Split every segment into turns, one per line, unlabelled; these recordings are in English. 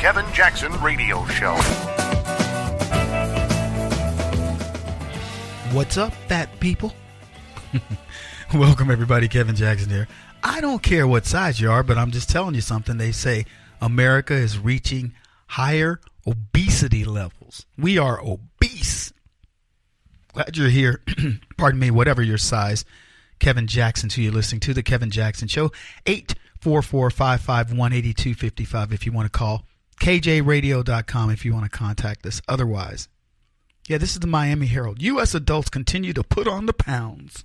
Kevin Jackson Radio Show.
What's up, fat people? Welcome, everybody. Kevin Jackson here. I don't care what size you are, but I'm just telling you something. They say America is reaching higher obesity levels. We are obese. Glad you're here. Pardon me, whatever your size. Kevin Jackson, who you're listening to, The Kevin Jackson Show. 844-551-8255 if you want to call. KJRadio.com if you want to contact us. Otherwise, yeah, this is the Miami Herald. U.S. adults continue to put on the pounds.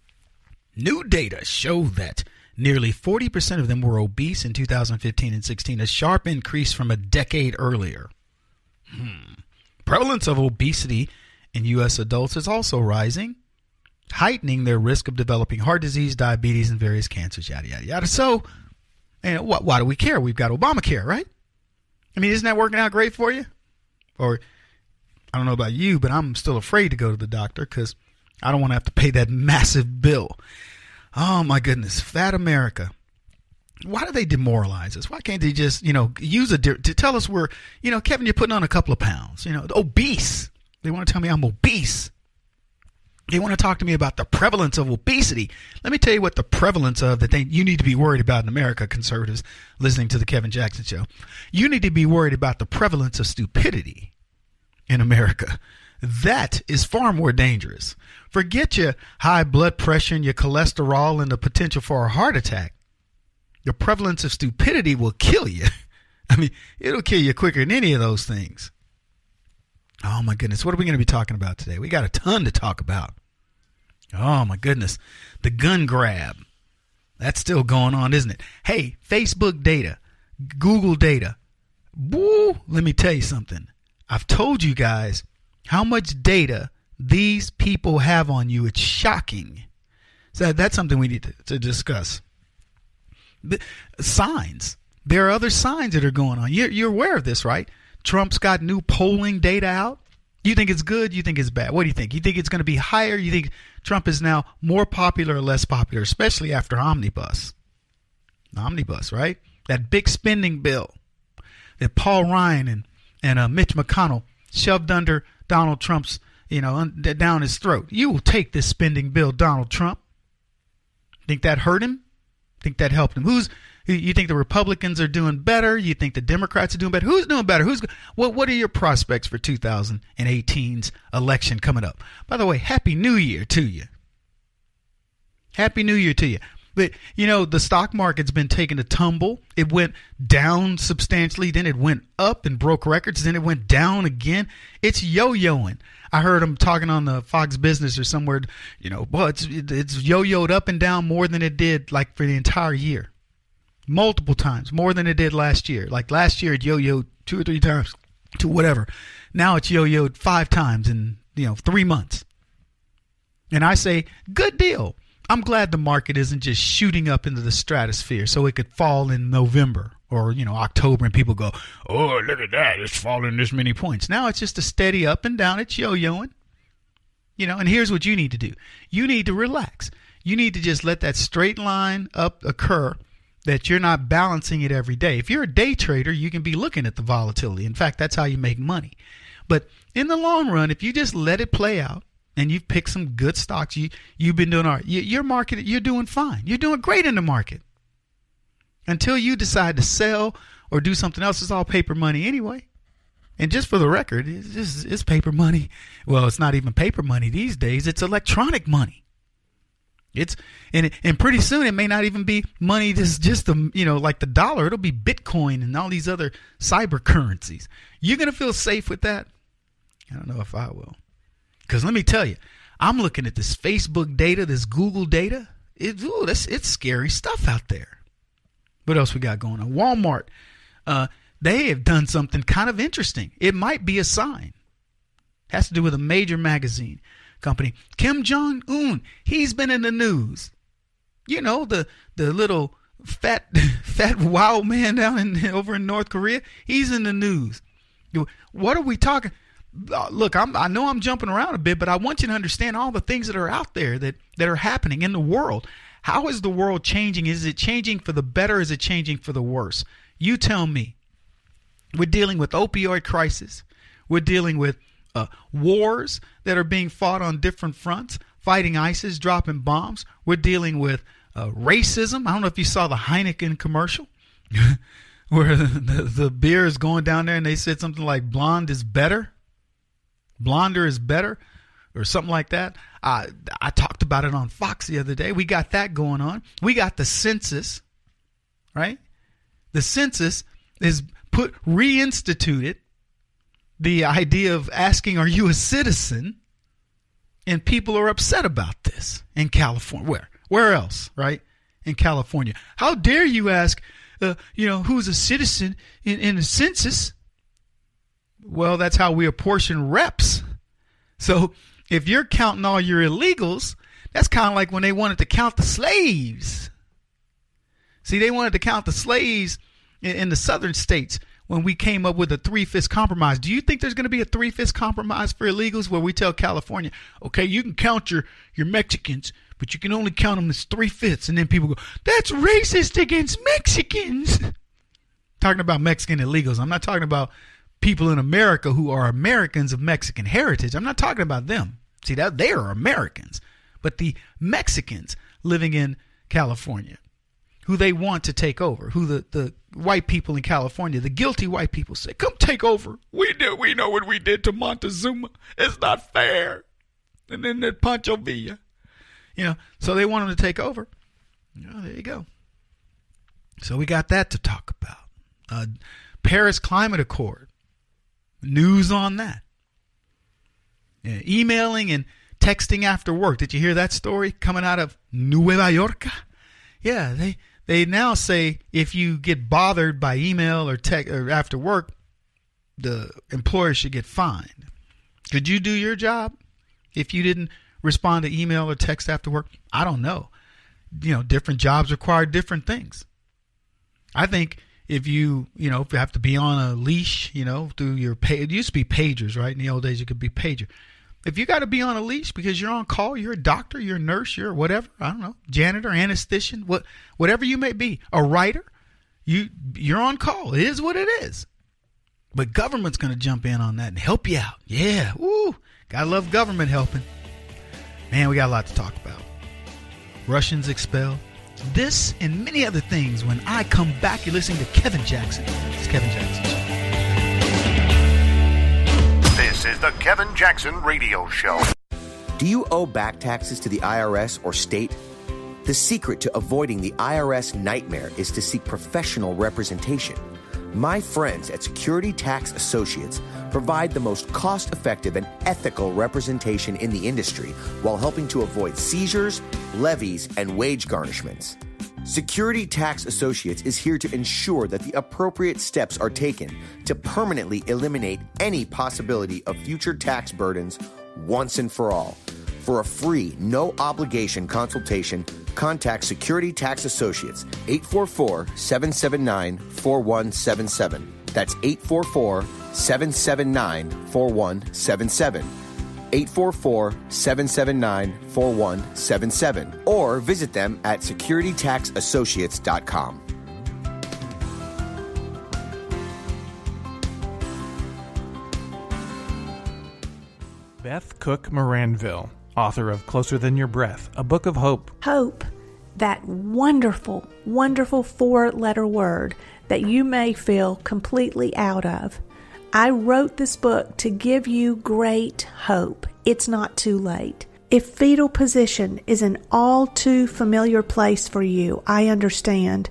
New data show that nearly 40% of them were obese in 2015 and 16, a sharp increase from a decade earlier. Prevalence of obesity in U.S. adults is also rising, heightening their risk of developing heart disease, diabetes, and various cancers, yada, yada, yada. So, and why do we care? We've got Obamacare, right? I mean, isn't that working out great for you? Or, I don't know about you, but I'm still afraid to go to the doctor because I don't want to have to pay that massive bill. Oh, my goodness. Fat America. Why do they demoralize us? Why can't they just, use to tell us we're, Kevin, you're putting on a couple of pounds, obese. They want to tell me I'm obese. They want to talk to me about the prevalence of obesity. Let me tell you what the prevalence of that you need to be worried about in America, conservatives listening to the Kevin Jackson Show. You need to be worried about the prevalence of stupidity in America. That is far more dangerous. Forget your high blood pressure and your cholesterol and the potential for a heart attack. The prevalence of stupidity will kill you. I mean, it'll kill you quicker than any of those things. Oh, my goodness. What are we going to be talking about today? We got a ton to talk about. Oh, my goodness. The gun grab. That's still going on, isn't it? Hey, Facebook data, Google data. Woo, let me tell you something. I've told you guys how much data these people have on you. It's shocking. So that's something we need to discuss. The signs. There are other signs that are going on. You're aware of this, right? Trump's got new polling data out. You think it's good? You think it's bad? What do you think? You think it's going to be higher? You think Trump is now more popular or less popular, especially after Omnibus? Omnibus, right? That big spending bill that Paul Ryan and Mitch McConnell shoved under Donald Trump's, down his throat. You will take this spending bill, Donald Trump. Think that hurt him? Think that helped him? You think the Republicans are doing better? You think the Democrats are doing better? Who's doing better? What are your prospects for 2018's election coming up? By the way, Happy New Year to you. Happy New Year to you. But, the stock market's been taking a tumble. It went down substantially. Then it went up and broke records. Then it went down again. It's yo-yoing. I heard him talking on the Fox Business or somewhere, it's yo-yoed up and down more than it did like for the entire year. Multiple times, more than it did last year. Like last year, it yo-yoed 2 or 3 times to whatever. Now it's yo-yoed 5 times in, 3 months. And I say, good deal. I'm glad the market isn't just shooting up into the stratosphere so it could fall in November or, October and people go, oh, look at that. It's falling this many points. Now it's just a steady up and down. It's yo-yoing. And here's what you need to do. You need to relax. You need to just let that straight line up occur, that you're not balancing it every day. If you're a day trader, you can be looking at the volatility. In fact, that's how you make money. But in the long run, if you just let it play out and you've picked some good stocks, you've been doing all right. Your market, you're doing fine. You're doing great in the market. Until you decide to sell or do something else, it's all paper money anyway. And just for the record, it's paper money. Well, it's not even paper money these days. It's electronic money. And pretty soon it may not even be money that's just like the dollar. It'll be Bitcoin and all these other cyber currencies. You're going to feel safe with that? I don't know if I will. Because let me tell you, I'm looking at this Facebook data, this Google data. It's scary stuff out there. What else we got going on? Walmart, they have done something kind of interesting. It might be a sign. It has to do with a major magazine company. Kim Jong-un, he's been in the news. The little fat wild man down over in North Korea, he's in the news. What are we talking? Look, I know I'm jumping around a bit, but I want you to understand all the things that are out there that are happening in the world. How is the world changing? Is it changing for the better? Is it changing for the worse? You tell me. We're dealing with opioid crisis. We're dealing with wars that are being fought on different fronts, fighting ISIS, dropping bombs. We're dealing with racism. I don't know if you saw the Heineken commercial where the beer is going down there and they said something like blonde is better. Blonder is better or something like that. I talked about it on Fox the other day. We got that going on. We got the census, right? The census is reinstituted the idea of asking, are you a citizen? And people are upset about this in California. Where else, right? In California. How dare you ask, who's a citizen in a census? Well, that's how we apportion reps. So if you're counting all your illegals, that's kind of like when they wanted to count the slaves. See, they wanted to count the slaves in the southern states when we came up with a 3/5 compromise. Do you think there's going to be a 3/5 compromise for illegals where we tell California, okay, you can count your Mexicans, but you can only count them as 3/5? And then people go, that's racist against Mexicans. Talking about Mexican illegals. I'm not talking about people in America who are Americans of Mexican heritage. I'm not talking about them. See, that they are Americans. But the Mexicans living in California, who they want to take over, who the white people in California, the guilty white people say, come take over. We know what we did to Montezuma. It's not fair. And then that Pancho Villa. So they want them to take over. There you go. So we got that to talk about. Paris Climate Accord. News on that. Emailing and texting after work. Did you hear that story coming out of Nueva York? Yeah, they now say if you get bothered by email or text or after work, the employer should get fined. Could you do your job if you didn't respond to email or text after work? I don't know. Different jobs require different things. I think if you have to be on a leash, through your it used to be pagers, right? In the old days, it could be pager. If you got to be on a leash because you're on call, you're a doctor, you're a nurse, you're whatever, I don't know, janitor, anesthetician, whatever you may be, a writer, you're on call. It is what it is. But government's going to jump in on that and help you out. Yeah, gotta love government helping. Man, we got a lot to talk about. Russians expelled. This and many other things when I come back. You're listening to Kevin Jackson. It's Kevin Jackson Show.
This is the Kevin Jackson Radio Show.
Do you owe back taxes to the IRS or state? The secret to avoiding the IRS nightmare is to seek professional representation. My friends at Security Tax Associates provide the most cost-effective and ethical representation in the industry while helping to avoid seizures, levies, and wage garnishments. Security Tax Associates is here to ensure that the appropriate steps are taken to permanently eliminate any possibility of future tax burdens once and for all. For a free, no-obligation consultation, contact Security Tax Associates, 844-779-4177. That's 844-779-4177. 844-779-4177. Or visit them at securitytaxassociates.com.
Beth Cook Moranville, author of Closer Than Your Breath, a book of hope.
Hope, that wonderful, wonderful 4-letter word that you may feel completely out of. I wrote this book to give you great hope. It's not too late. If fetal position is an all too familiar place for you, I understand.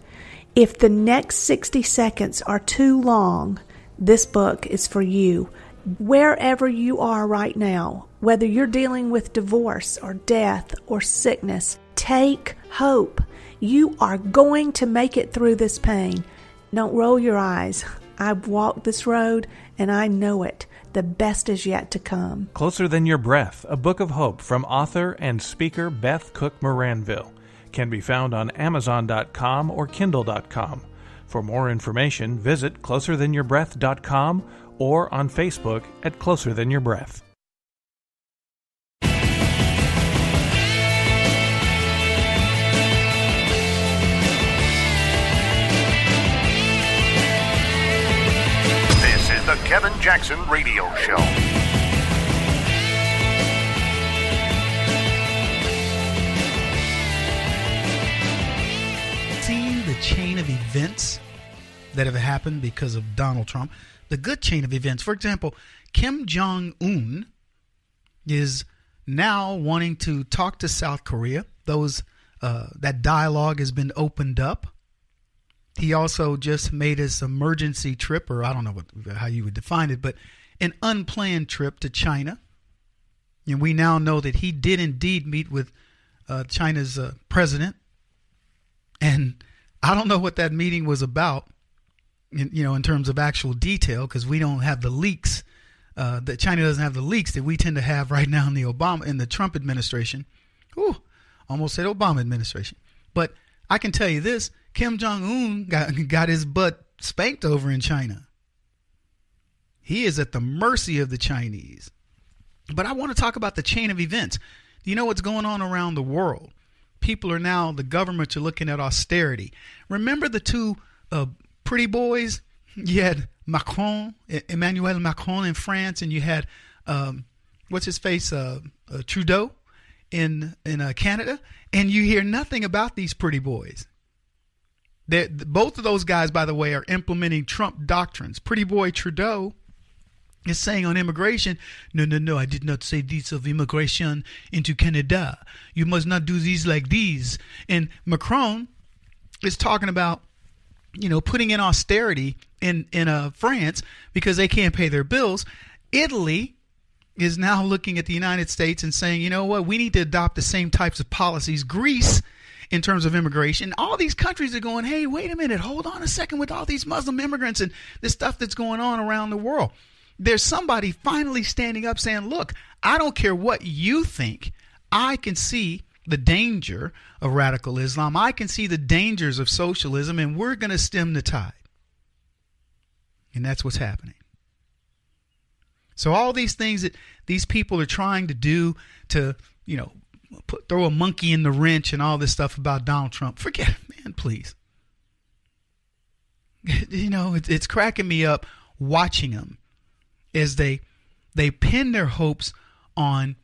If the next 60 seconds are too long, this book is for you. Wherever you are right now, whether you're dealing with divorce or death or sickness, take hope. You are going to make it through this pain. Don't roll your eyes. I've walked this road and I know it. The best is yet to come.
Closer Than Your Breath, a book of hope from author and speaker Beth Cook Moranville. Can be found on Amazon.com or Kindle.com. For more information, visit closerthanyourBreath.com or on Facebook at Closer Than Your Breath.
Jackson Radio Show.
Seeing the chain of events that have happened because of Donald Trump, the good chain of events. For example, Kim Jong-un is now wanting to talk to South Korea. That dialogue has been opened up. He also just made his emergency trip, or I don't know how you would define it, but an unplanned trip to China. And we now know that he did indeed meet with China's president. And I don't know what that meeting was about, in terms of actual detail, because we don't have the leaks. That China doesn't have the leaks that we tend to have right now in the Trump administration. Ooh, almost said Obama administration. But I can tell you this, Kim Jong-un got his butt spanked over in China. He is at the mercy of the Chinese. But I want to talk about the chain of events. Do you know what's going on around the world? The governments are looking at austerity. Remember the two pretty boys? You had Emmanuel Macron in France, and you had, Trudeau in Canada, and you hear nothing about these pretty boys. Both of those guys, by the way, are implementing Trump doctrines. Pretty boy Trudeau is saying on immigration, no, I did not say this of immigration into Canada. You must not do these like these. And Macron is talking about, putting in austerity in France because they can't pay their bills. Italy is now looking at the United States and saying, you know what, we need to adopt the same types of policies. Greece, in terms of immigration, all these countries are going, hey, wait a minute, hold on a second with all these Muslim immigrants and this stuff that's going on around the world. There's somebody finally standing up saying, look, I don't care what you think. I can see the danger of radical Islam. I can see the dangers of socialism, and we're going to stem the tide. And that's what's happening. So all these things that these people are trying to do to, throw a monkey in the wrench and all this stuff about Donald Trump, forget it, man, please. It's cracking me up watching them as they pin their hopes on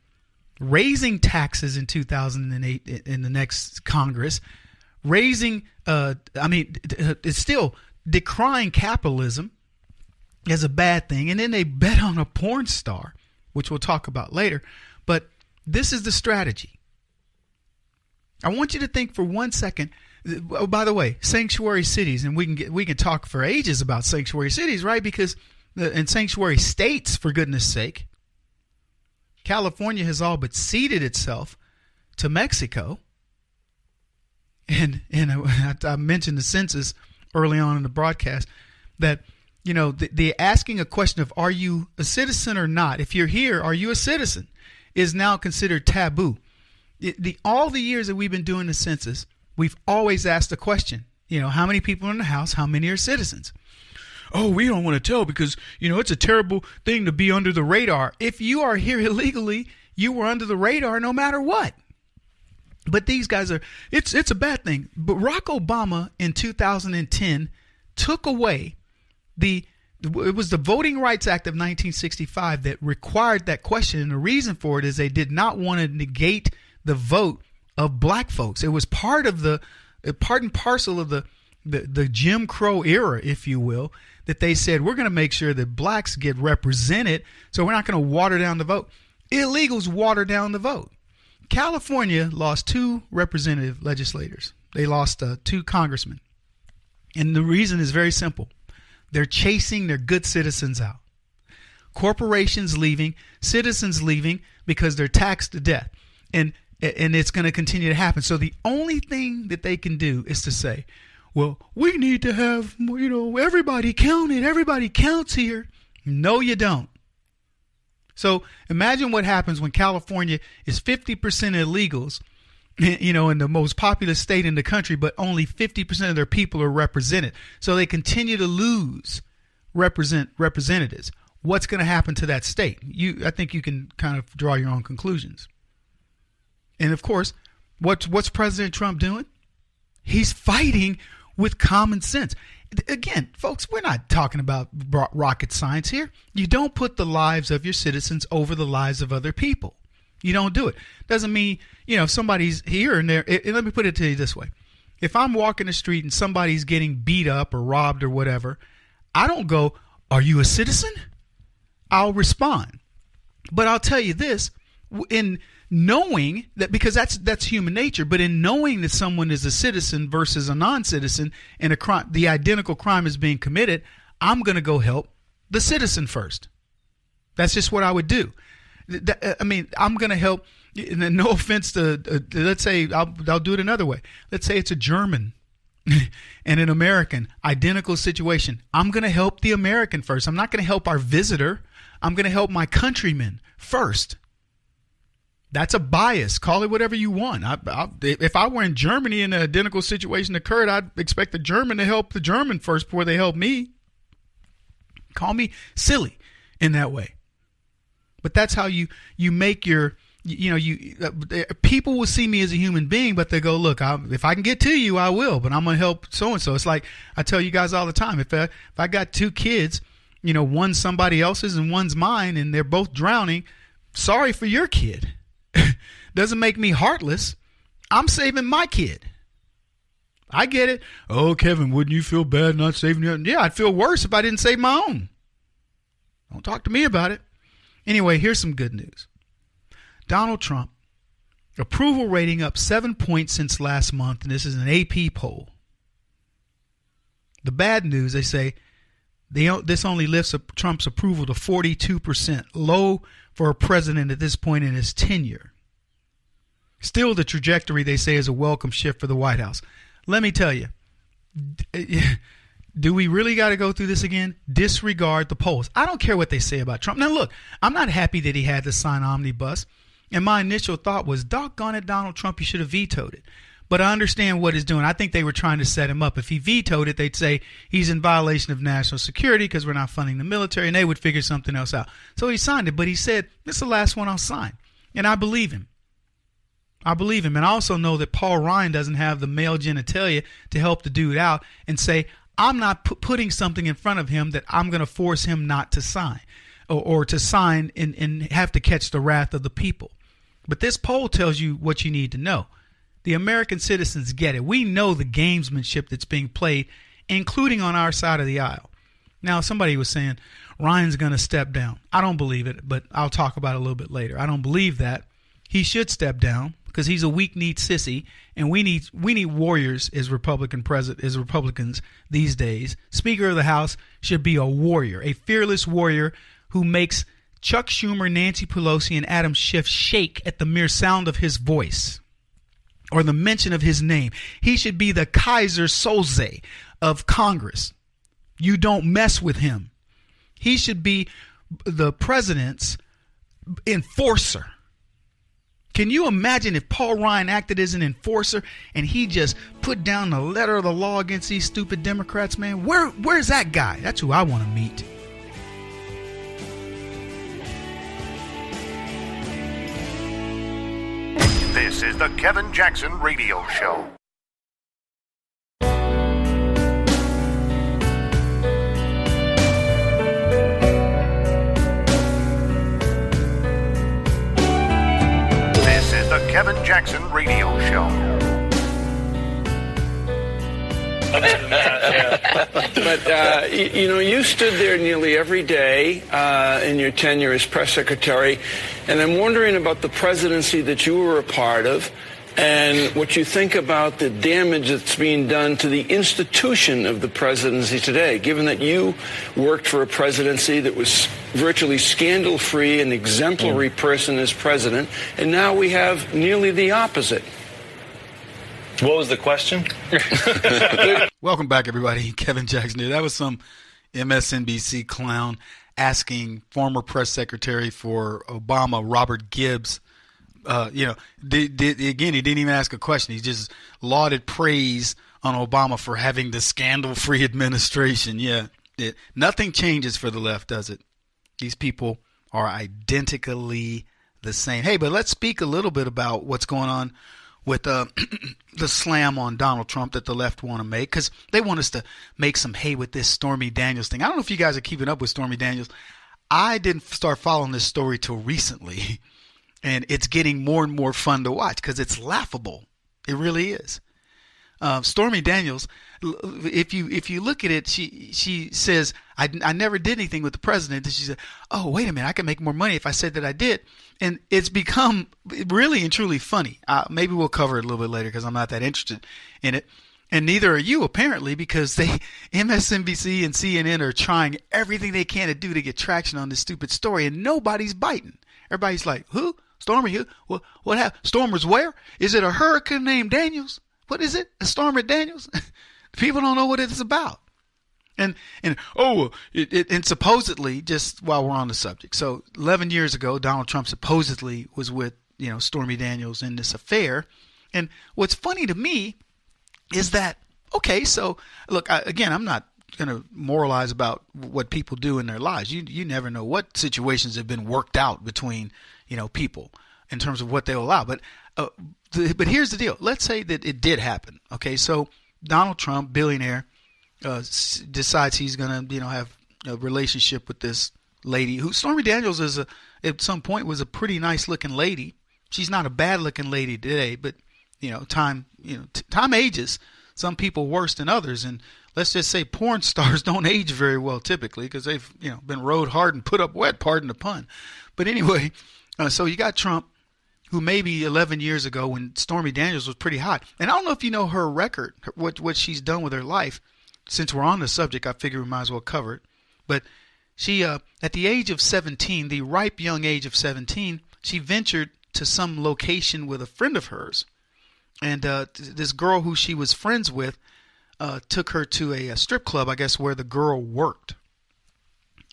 raising taxes in 2008 in the next Congress, it's still decrying capitalism as a bad thing. And then they bet on a porn star, which we'll talk about later. But this is the strategy. I want you to think for 1 second. Oh, by the way, sanctuary cities, and we can talk for ages about sanctuary cities, right? Because and sanctuary states, for goodness sake. California has all but ceded itself to Mexico. And I mentioned the census early on in the broadcast that, the asking a question of are you a citizen or not? If you're here, are you a citizen? Is now considered taboo. All the years that we've been doing the census, we've always asked the question, how many people are in the house? How many are citizens? Oh, we don't want to tell because, it's a terrible thing to be under the radar. If you are here illegally, you were under the radar no matter what. But these guys it's a bad thing. But Barack Obama in 2010 took away it was the Voting Rights Act of 1965 that required that question. And the reason for it is they did not want to negate the vote of black folks. It was part and parcel of the Jim Crow era, if you will, that they said, we're going to make sure that blacks get represented, so we're not going to water down the vote. Illegals water down the vote. California lost 2 representative legislators. They lost 2 congressmen. And the reason is very simple. They're chasing their good citizens out. Corporations leaving, citizens leaving because they're taxed to death. And it's going to continue to happen. So the only thing that they can do is to say, well, we need to have, everybody counted. Everybody counts here. No, you don't. So imagine what happens when California is 50% illegals, in the most populous state in the country, but only 50% of their people are represented. So they continue to lose representatives. What's going to happen to that state? I think you can kind of draw your own conclusions. And of course, what's President Trump doing? He's fighting with common sense. again, folks, we're not talking about rocket science here. You don't put the lives of your citizens over the lives of other people. You don't do it. Doesn't mean, if somebody's here and there. Let me put it to you this way. If I'm walking the street and somebody's getting beat up or robbed or whatever, I don't go, "Are you a citizen?" I'll respond. But I'll tell you this, in knowing that, because that's human nature, but in knowing that someone is a citizen versus a non-citizen and the identical crime is being committed, I'm going to go help the citizen first. That's just what I would do. I'm going to help. No offense to, let's say, I'll do it another way. Let's say it's a German and an American, identical situation. I'm going to help the American first. I'm not going to help our visitor. I'm going to help my countrymen first. That's a bias. Call it whatever you want. If I were in Germany and an identical situation occurred, I'd expect the German to help the German first before they help me. Call me silly in that way. But that's how you make your, people will see me as a human being, but they go, "Look, if I can get to you, I will, but I'm going to help so-and-so." It's like I tell you guys all the time, if I got two kids, one's somebody else's and one's mine, and they're both drowning, sorry for your kid. Doesn't make me heartless. I'm saving my kid. I get it. "Oh, Kevin, wouldn't you feel bad not saving your?" Yeah, I'd feel worse if I didn't save my own. Don't talk to me about it. Anyway, here's some good news. Donald Trump, approval rating up 7 points since last month, and this is an AP poll. The bad news, they say, this only lifts Trump's approval to 42%, low for a president at this point in his tenure. Still, the trajectory, they say, is a welcome shift for the White House. Let me tell you, do we really got to go through this again? Disregard the polls. I don't care what they say about Trump. Now, look, I'm not happy that he had to sign omnibus. And my initial thought was, doggone it, Donald Trump, you should have vetoed it. But I understand what he's doing. I think they were trying to set him up. If he vetoed it, they'd say he's in violation of national security because we're not funding the military, and they would figure something else out. So he signed it, but he said, "This is the last one I'll sign." And I believe him. And I also know that Paul Ryan doesn't have the male genitalia to help the dude out and say, I'm not putting something in front of him that I'm going to force him not to sign or to sign and have to catch the wrath of the people. But this poll tells you what you need to know. The American citizens get it. We know the gamesmanship that's being played, including on our side of the aisle. Now, somebody was saying Ryan's going to step down. I don't believe it, but I'll talk about it a little bit later. I don't believe that. He should step down because he's a weak-kneed sissy, and we need warriors as Republicans these days. Speaker of the House should be a warrior, a fearless warrior who makes Chuck Schumer, Nancy Pelosi, and Adam Schiff shake at the mere sound of his voice or the mention of his name. He should be the Kaiser Soze of Congress. You don't mess with him. He should be the president's enforcer. Can you imagine if Paul Ryan acted as an enforcer and he just put down the letter of the law against these stupid Democrats, man? Where's that guy? That's who I want to meet.
This is the Kevin Jackson Radio Show. This is the Kevin Jackson Radio Show.
But, you stood there nearly every day in your tenure as press secretary, and I'm wondering about the presidency that you were a part of and what you think about the damage that's being done to the institution of the presidency today, given that you worked for a presidency that was virtually scandal-free and exemplary person as president, and now we have nearly the opposite.
What was the question?
Welcome back, everybody. Kevin Jackson here. That was some MSNBC clown asking former press secretary for Obama, Robert Gibbs. Again, he didn't even ask a question. He just lauded praise on Obama for having the scandal-free administration. Yeah, nothing changes for the left, does it? These people are identically the same. Hey, but let's speak a little bit about what's going on with the slam on Donald Trump that the left want to make, because they want us to make some hay with this Stormy Daniels thing. I don't know if you guys are keeping up with Stormy Daniels. I didn't start following this story till recently, and it's getting more and more fun to watch because it's laughable. It really is. Stormy Daniels, if you look at it, she says, I never did anything with the president. And she said, oh, wait a minute, I can make more money if I said that I did. And it's become really and truly funny. Maybe we'll cover it a little bit later because I'm not that interested in it. And neither are you, apparently, because MSNBC and CNN are trying everything they can to do to get traction on this stupid story, and nobody's biting. Everybody's like, who? Stormy? Who? What happened? Stormers where? Is it a hurricane named Daniels? What is it? A storm at Daniels? People don't know what it's about. And supposedly, just while we're on the subject, so 11 years ago, Donald Trump supposedly was with, Stormy Daniels in this affair. And what's funny to me is that, okay, so look, I'm not going to moralize about what people do in their lives. You never know what situations have been worked out between, people in terms of what they'll allow. But here's the deal. Let's say that it did happen. Okay, so Donald Trump, billionaire, decides he's going to, have a relationship with this lady who Stormy Daniels at some point was a pretty nice looking lady. She's not a bad looking lady today, but time ages. Some people worse than others, and let's just say porn stars don't age very well typically because they've been rode hard and put up wet. Pardon the pun. But anyway, so you got Trump, who maybe 11 years ago when Stormy Daniels was pretty hot. And I don't know if you know her record, what she's done with her life. Since we're on the subject, I figure we might as well cover it. But she, at the age of 17, the ripe young age of 17, she ventured to some location with a friend of hers. And this girl who she was friends with took her to a strip club, I guess, where the girl worked.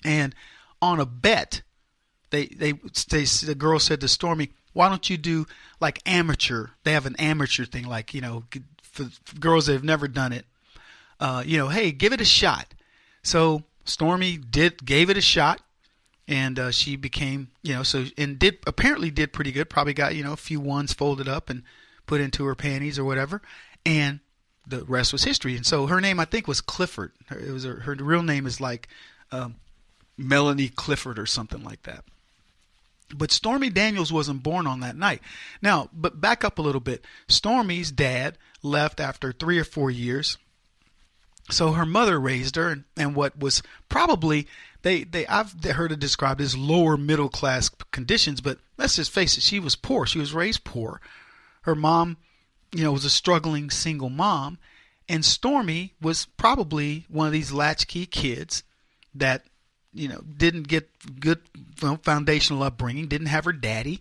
And on a bet, the girl said to Stormy, why don't you do like amateur? They have an amateur thing, like, for girls that have never done it. Hey, give it a shot. So Stormy gave it a shot, and she became, apparently did pretty good. Probably got, a few ones folded up and put into her panties or whatever, and the rest was history. And so her name, I think, was Clifford. Her real name is like Melanie Clifford or something like that. But Stormy Daniels wasn't born on that night. Now, but back up a little bit. Stormy's dad left after 3 or 4 years. So her mother raised her, and what was probably, I've heard it described as lower middle class conditions, but let's just face it, she was poor. She was raised poor. Her mom, was a struggling single mom, and Stormy was probably one of these latchkey kids that didn't get good foundational upbringing, didn't have her daddy.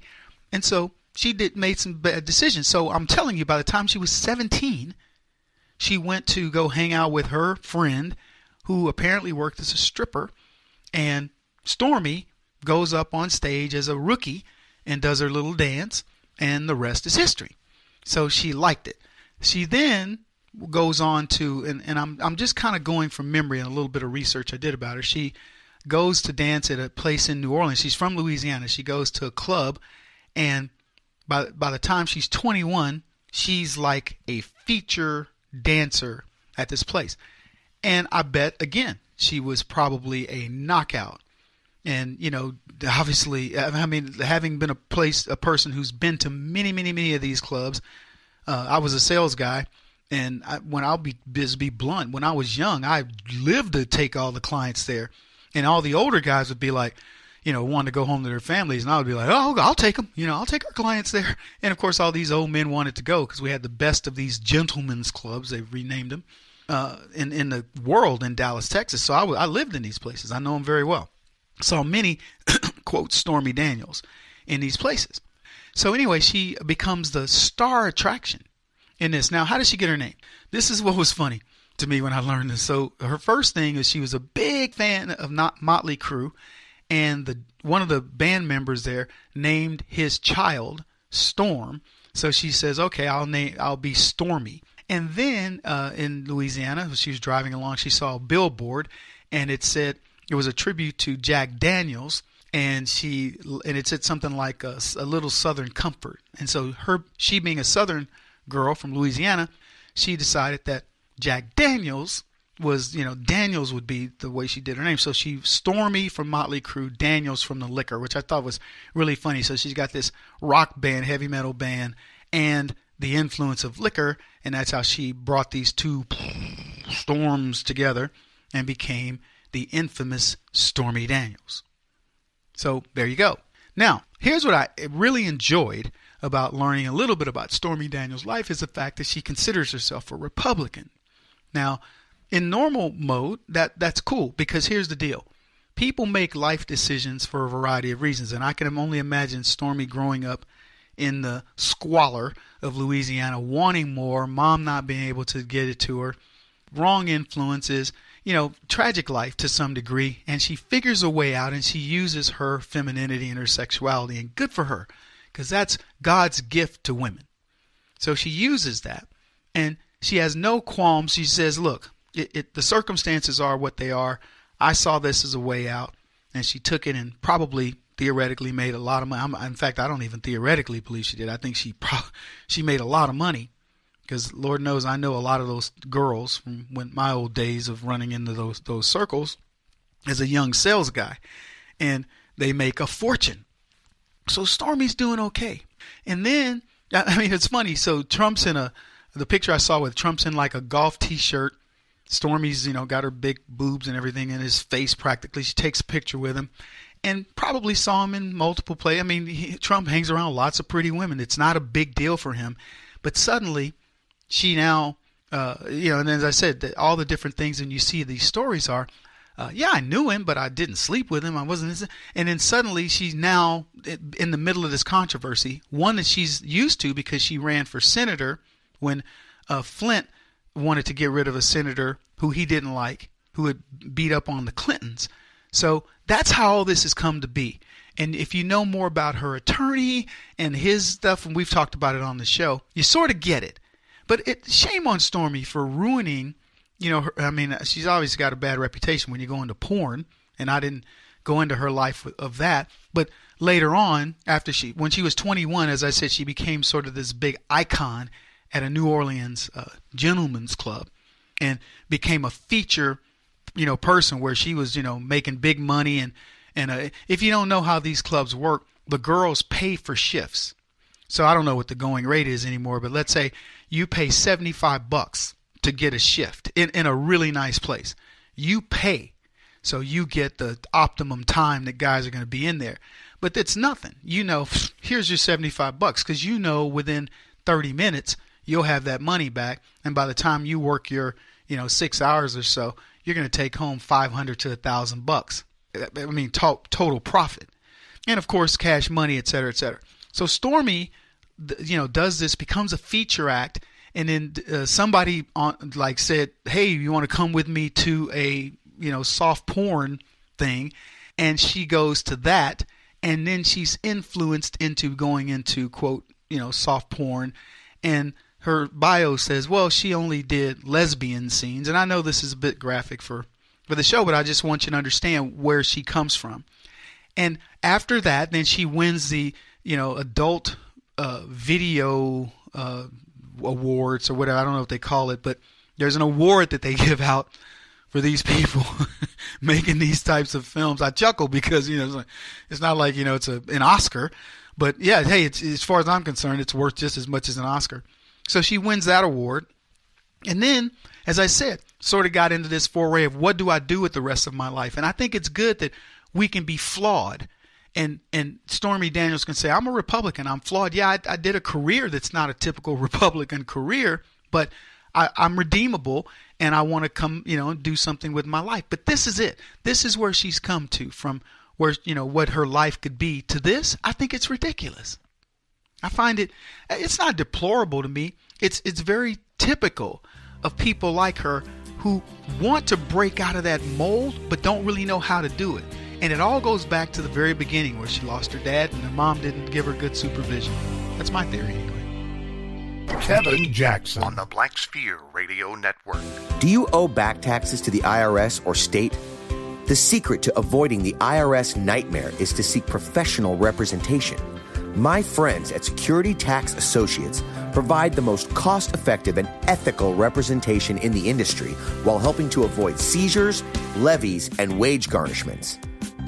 And so she made some bad decisions. So I'm telling you, by the time she was 17, she went to go hang out with her friend who apparently worked as a stripper. And Stormy goes up on stage as a rookie and does her little dance, and the rest is history. So she liked it. She then goes on to, and I'm just kind of going from memory and a little bit of research I did about her. She goes to dance at a place in New Orleans. She's from Louisiana. She goes to a club, and by the time she's 21, she's like a feature dancer at this place. And I bet, again, she was probably a knockout. And, obviously, having been a person who's been to many, many, many of these clubs, I was a sales guy. And I'll be blunt, when I was young, I lived to take all the clients there. And all the older guys would be like, wanting to go home to their families. And I would be like, oh, I'll take them. I'll take our clients there. And, of course, all these old men wanted to go because we had the best of these gentlemen's clubs. They renamed them in the world in Dallas, Texas. So I lived in these places. I know them very well. Saw many, quote, Stormy Daniels in these places. So anyway, she becomes the star attraction in this. Now, how did she get her name? This is what was funny to me when I learned this. So her first thing is she was a big fan of Motley Crue, and one of the band members there named his child Storm. So she says, okay, I'll be Stormy. And then in Louisiana, she was driving along, she saw a billboard, and it said it was a tribute to Jack Daniels, and it said something like a little Southern comfort. And so she being a Southern girl from Louisiana, she decided that Jack Daniels was, Daniels would be the way she did her name. So she Stormy from Motley Crue, Daniels from the Liquor, which I thought was really funny. So she's got this rock band, heavy metal band, and the influence of liquor, and that's how she brought these two storms together and became the infamous Stormy Daniels. So there you go. Now, here's what I really enjoyed about learning a little bit about Stormy Daniels' life is the fact that she considers herself a Republican. Now, in normal mode, that's cool, because here's the deal. People make life decisions for a variety of reasons, and I can only imagine Stormy growing up in the squalor of Louisiana, wanting more, mom not being able to get it to her, wrong influences, tragic life to some degree, and she figures a way out, and she uses her femininity and her sexuality, and good for her, because that's God's gift to women. So she uses that, and she has no qualms. She says, look, the circumstances are what they are. I saw this as a way out, and she took it and probably theoretically made a lot of money. In fact, I don't even theoretically believe she did. I think she made a lot of money, because Lord knows I know a lot of those girls from my old days of running into those circles as a young sales guy, and they make a fortune. So Stormy's doing okay. And then, it's funny. So Trump's the picture I saw with Trump's in like a golf t-shirt. Stormy's, got her big boobs and everything in his face practically. She takes a picture with him and probably saw him in multiple places. Trump hangs around lots of pretty women. It's not a big deal for him. But suddenly she now, and as I said, all the different things, and you see these stories are, I knew him, but I didn't sleep with him. I wasn't. And then suddenly she's now in the middle of this controversy, one that she's used to because she ran for senator when Flint wanted to get rid of a senator who he didn't like, who had beat up on the Clintons. So that's how all this has come to be. And if you know more about her attorney and his stuff, and we've talked about it on the show, you sort of get it. But shame on Stormy for ruining, she's always got a bad reputation when you go into porn, and I didn't go into her life of that. But later on, when she was 21, as I said, she became sort of this big icon at a New Orleans gentleman's club, and became a feature, person where she was, making big money. And if you don't know how these clubs work, the girls pay for shifts. So I don't know what the going rate is anymore, but let's say you pay $75 to get a shift in a really nice place. You pay, so you get the optimum time that guys are going to be in there. But it's nothing. Here's your $75 because within 30 minutes you'll have that money back, and by the time you work your 6 hours or so, you're going to take home $500 to $1,000. Total profit, and of course cash money, et cetera, et cetera. So Stormy, does this, becomes a feature act, and then somebody said, "Hey, you want to come with me to a soft porn thing?" And she goes to that, and then she's influenced into going into quote soft porn, and her bio says, well, she only did lesbian scenes. And I know this is a bit graphic for the show, but I just want you to understand where she comes from. And after that, then she wins the, adult video awards or whatever. I don't know what they call it, but there's an award that they give out for these people making these types of films. I chuckle because, it's not like, it's an Oscar. But yeah, hey, as far as I'm concerned, it's worth just as much as an Oscar. So she wins that award. And then, as I said, sort of got into this foray of what do I do with the rest of my life? And I think it's good that we can be flawed. And Stormy Daniels can say, I'm a Republican, I'm flawed. Yeah, I did a career that's not a typical Republican career, but I'm redeemable, and I want to come, do something with my life. But this is it. This is where she's come to, from where, what her life could be to this. I think it's ridiculous. I find it's not deplorable to me. It's very typical of people like her who want to break out of that mold but don't really know how to do it. And it all goes back to the very beginning where she lost her dad and her mom didn't give her good supervision. That's my theory anyway.
Kevin Jackson on the Black Sphere Radio Network.
Do you owe back taxes to the IRS or state? The secret to avoiding the IRS nightmare is to seek professional representation. My friends at Security Tax Associates provide the most cost-effective and ethical representation in the industry while helping to avoid seizures, levies, and wage garnishments.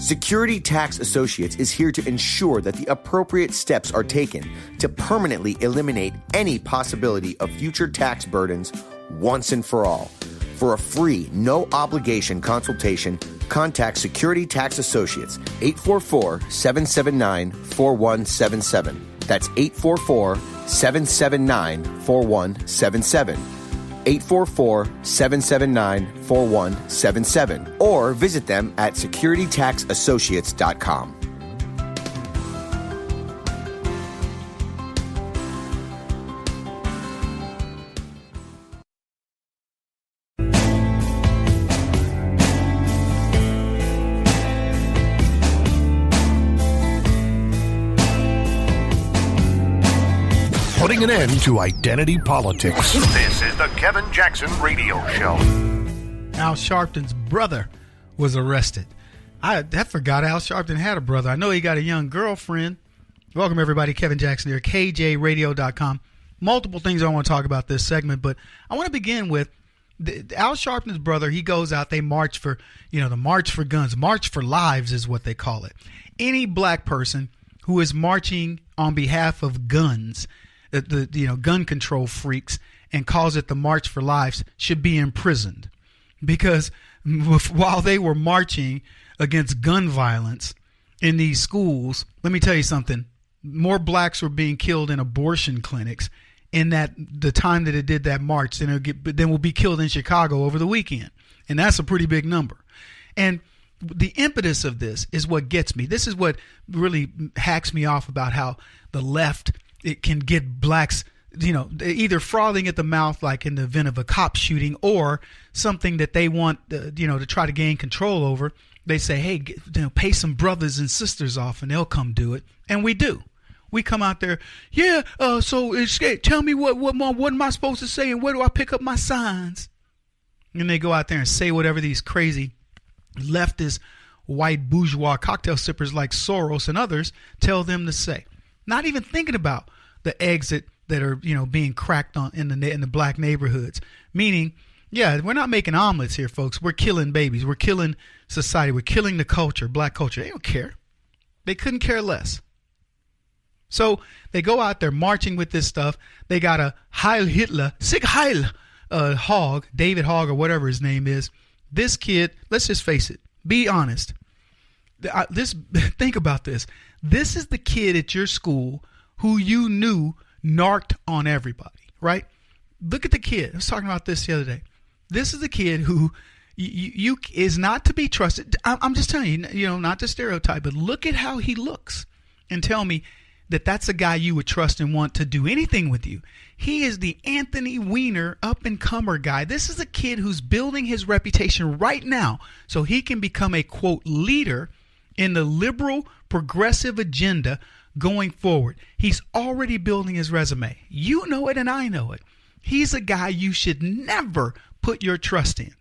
Security Tax Associates is here to ensure that the appropriate steps are taken to permanently eliminate any possibility of future tax burdens once and for all. For a free, no-obligation consultation, contact Security Tax Associates, 844-779-4177. That's 844-779-4177. 844-779-4177. Or visit them at securitytaxassociates.com.
Putting an end to identity politics. This is the Kevin Jackson Radio Show.
Al Sharpton's brother was arrested. I forgot Al Sharpton had a brother. I know he got a young girlfriend. Welcome, everybody. Kevin Jackson here, KJRadio.com. Multiple things I want to talk about this segment, but I want to begin with Al Sharpton's brother. He goes out. They march for, the March for Guns. March for Lives is what they call it. Any black person who is marching on behalf of guns, the gun control freaks, and calls it the March for Lives should be imprisoned, because while they were marching against gun violence in these schools, let me tell you something, more blacks were being killed in abortion clinics in the time that it did that march than will be killed in Chicago over the weekend, and that's a pretty big number. And the impetus of this is what gets me. This is what really hacks me off about how the left, it can get blacks, either frothing at the mouth like in the event of a cop shooting, or something that they want, to try to gain control over. They say, hey, pay some brothers and sisters off and they'll come do it. And we do. We come out there, so tell me what am I supposed to say and where do I pick up my signs? And they go out there and say whatever these crazy leftist white bourgeois cocktail sippers like Soros and others tell them to say. Not even thinking about the eggs that are being cracked on in the black neighborhoods. Meaning, we're not making omelets here, folks. We're killing babies. We're killing society. We're killing the culture, black culture. They don't care. They couldn't care less. So they go out there marching with this stuff. They got a Heil Hitler, Sig Heil Hogg, David Hogg or whatever his name is. This kid, let's just face it. Be honest. Think about this. This is the kid at your school who you knew narked on everybody, right? Look at the kid. I was talking about this the other day. This is the kid who you is not to be trusted. I'm just telling you, not to stereotype, but look at how he looks and tell me that that's a guy you would trust and want to do anything with you. He is the Anthony Weiner up-and-comer guy. This is a kid who's building his reputation right now so he can become a, quote, leader in the liberal progressive agenda going forward. He's already building his resume. You know it and I know it. He's a guy you should never put your trust in.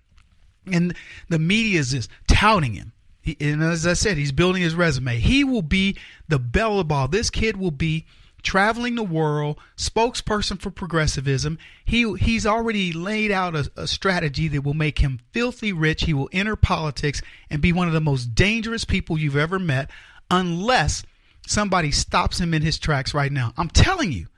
And the media is just touting him. And as I said, he's building his resume. He will be the belle of ball. This kid will be traveling the world, spokesperson for progressivism. He's already laid out a strategy that will make him filthy rich. He will enter politics and be one of the most dangerous people you've ever met, unless somebody stops him in his tracks right now. I'm telling you,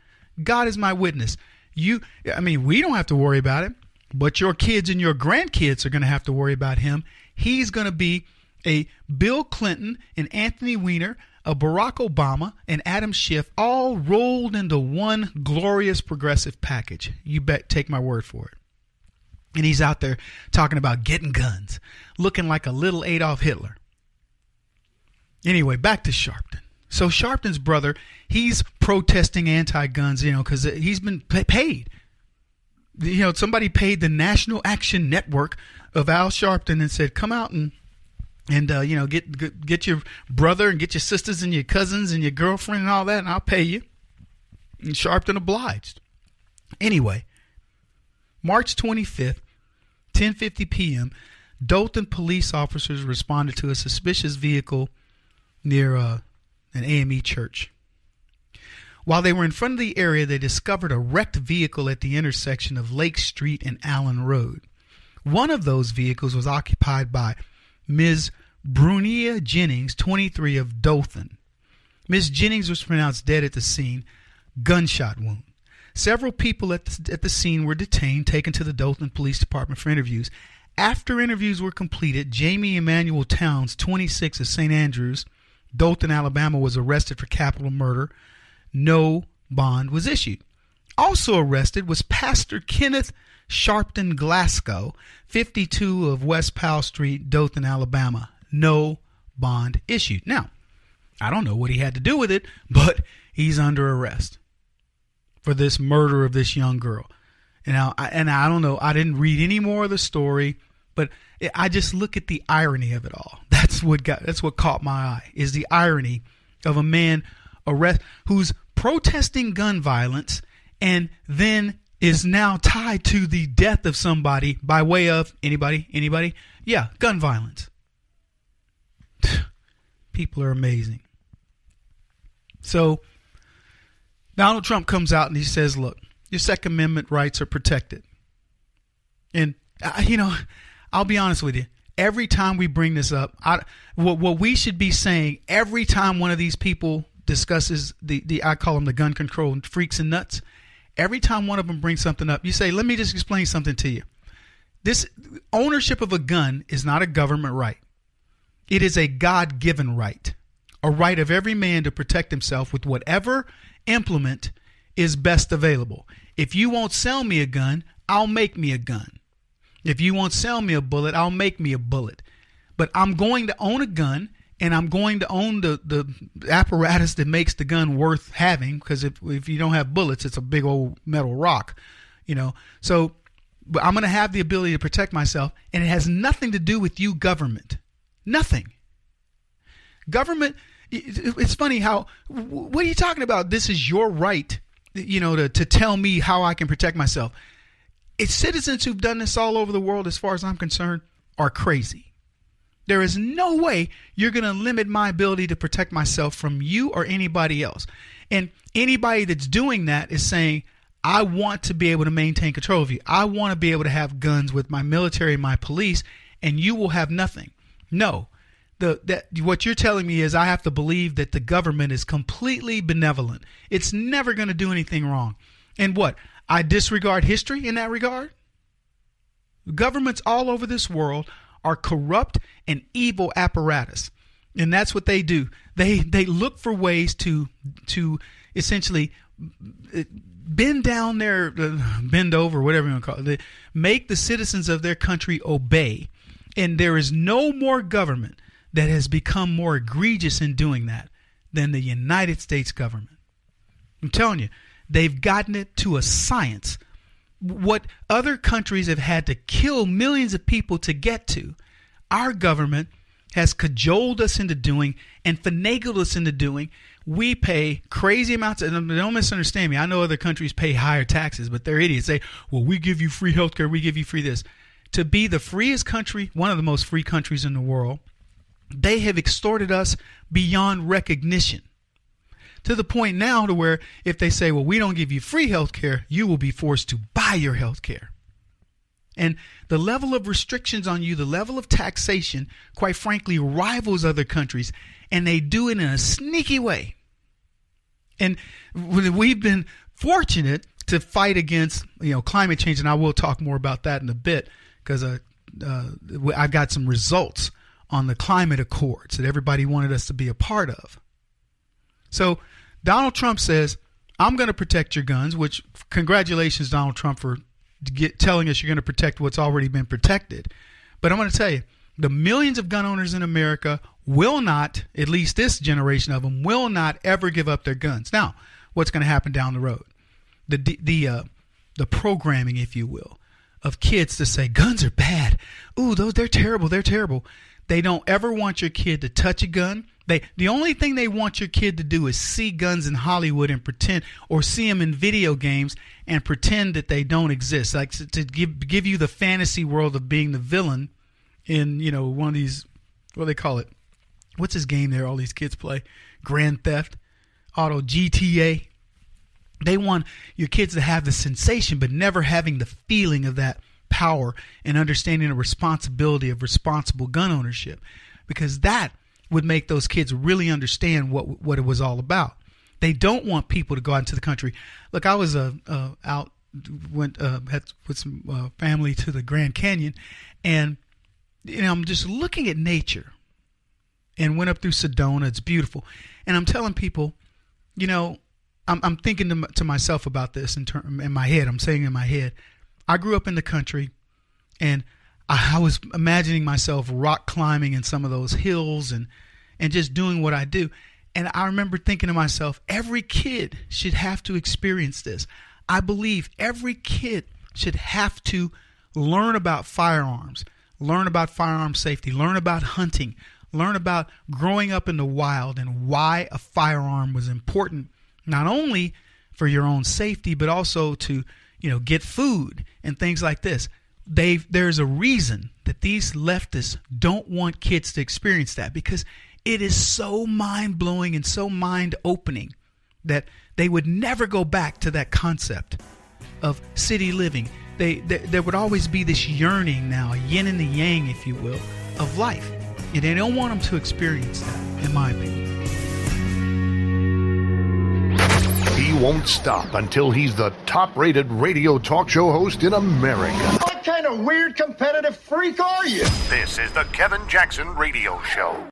God is my witness. We don't have to worry about it, but your kids and your grandkids are going to have to worry about him. He's going to be a Bill Clinton, an Anthony Weiner, a Barack Obama, and Adam Schiff, all rolled into one glorious progressive package. You bet, take my word for it. And he's out there talking about getting guns, looking like a little Adolf Hitler. Anyway, back to Sharpton. So Sharpton's brother, he's protesting anti-guns, because he's been paid. Somebody paid the National Action Network of Al Sharpton and said, come out and get your brother and get your sisters and your cousins and your girlfriend and all that, and I'll pay you. And Sharpton obliged. Anyway, March 25th, 10:50 p.m., Dothan police officers responded to a suspicious vehicle near an AME church. While they were in front of the area, they discovered a wrecked vehicle at the intersection of Lake Street and Allen Road. One of those vehicles was occupied by Ms. Brunia Jennings, 23, of Dothan. Ms. Jennings was pronounced dead at the scene, gunshot wound. Several people at the scene were detained, taken to the Dothan Police Department for interviews. After interviews were completed, Jamie Emmanuel Towns, 26, of St. Andrews, Dothan, Alabama, was arrested for capital murder. No bond was issued. Also arrested was Pastor Kenneth Sharpton Glasgow, 52, of West Powell Street, Dothan, Alabama. No bond issued. Now, I don't know what he had to do with it, but he's under arrest for this murder of this young girl. And I don't know. I didn't read any more of the story, but I just look at the irony of it all. That's what caught my eye, is the irony of a man who's protesting gun violence and then is now tied to the death of somebody by way of anybody? Yeah, gun violence. People are amazing. So Donald Trump comes out and he says, look, your Second Amendment rights are protected. And, I'll be honest with you. Every time we bring this up, what we should be saying every time one of these people discusses I call them the gun control freaks and nuts. Every time one of them brings something up, you say, let me just explain something to you. This ownership of a gun is not a government right. It is a God-given right, a right of every man to protect himself with whatever implement is best available. If you won't sell me a gun, I'll make me a gun. If you won't sell me a bullet, I'll make me a bullet. But I'm going to own a gun, and I'm going to own the apparatus that makes the gun worth having, because if you don't have bullets, it's a big old metal rock, So but I'm going to have the ability to protect myself, and it has nothing to do with you, government. Nothing. Government, it's funny how, what are you talking about? This is your right, to tell me how I can protect myself. It's citizens who've done this all over the world, as far as I'm concerned, are crazy. There is no way you're going to limit my ability to protect myself from you or anybody else. And anybody that's doing that is saying, I want to be able to maintain control of you. I want to be able to have guns with my military and my police, and you will have nothing. No. What you're telling me is I have to believe that the government is completely benevolent. It's never going to do anything wrong. And what? I disregard history in that regard? Governments all over this world are corrupt and evil apparatus. And that's what they do. They look for ways to essentially bend over, whatever you want to call it. They make the citizens of their country obey. And there is no more government that has become more egregious in doing that than the United States government. I'm telling you, they've gotten it to a science. What other countries have had to kill millions of people to get to, our government has cajoled us into doing and finagled us into doing. We pay crazy amounts. And don't misunderstand me. I know other countries pay higher taxes, but they're idiots. They say, well, we give you free healthcare. We give you free this. To be the freest country, one of the most free countries in the world, they have extorted us beyond recognition, to the point now to where if they say, well, we don't give you free health care, you will be forced to buy your health care. And the level of restrictions on you, the level of taxation, quite frankly, rivals other countries, and they do it in a sneaky way. And we've been fortunate to fight against, climate change, and I will talk more about that in a bit, because I've got some results on the climate accords that everybody wanted us to be a part of. So Donald Trump says, I'm going to protect your guns, which congratulations, Donald Trump, for telling us you're going to protect what's already been protected. But I'm going to tell you, the millions of gun owners in America will not, at least this generation of them, will not ever give up their guns. Now, what's going to happen down the road? The programming, if you will, of kids to say guns are bad. Ooh, they're terrible. They're terrible. They don't ever want your kid to touch a gun. The only thing they want your kid to do is see guns in Hollywood and pretend, or see them in video games and pretend that they don't exist. Like to give you the fantasy world of being the villain in, one of these, what do they call it? What's this game there all these kids play? Grand Theft Auto, GTA. They want your kids to have the sensation, but never having the feeling of that power and understanding the responsibility of responsible gun ownership, because that would make those kids really understand what it was all about. They don't want people to go out into the country. Look, I was went with some family to the Grand Canyon, and I'm just looking at nature, and went up through Sedona. It's beautiful, and I'm telling people, I'm thinking to myself about this in my head. I'm saying in my head, I grew up in the country, and I was imagining myself rock climbing in some of those hills and just doing what I do. And I remember thinking to myself, every kid should have to experience this. I believe every kid should have to learn about firearms, learn about firearm safety, learn about hunting, learn about growing up in the wild and why a firearm was important, not only for your own safety, but also to, get food and things like this. There's a reason that these leftists don't want kids to experience that, because it is so mind-blowing and so mind-opening that they would never go back to that concept of city living. There would always be this yearning now, a yin and the yang, if you will, of life. And they don't want them to experience that, in my opinion.
He won't stop until he's the top-rated radio talk show host in America.
What kind of weird competitive freak are you?
This is the Kevin Jackson Radio Show.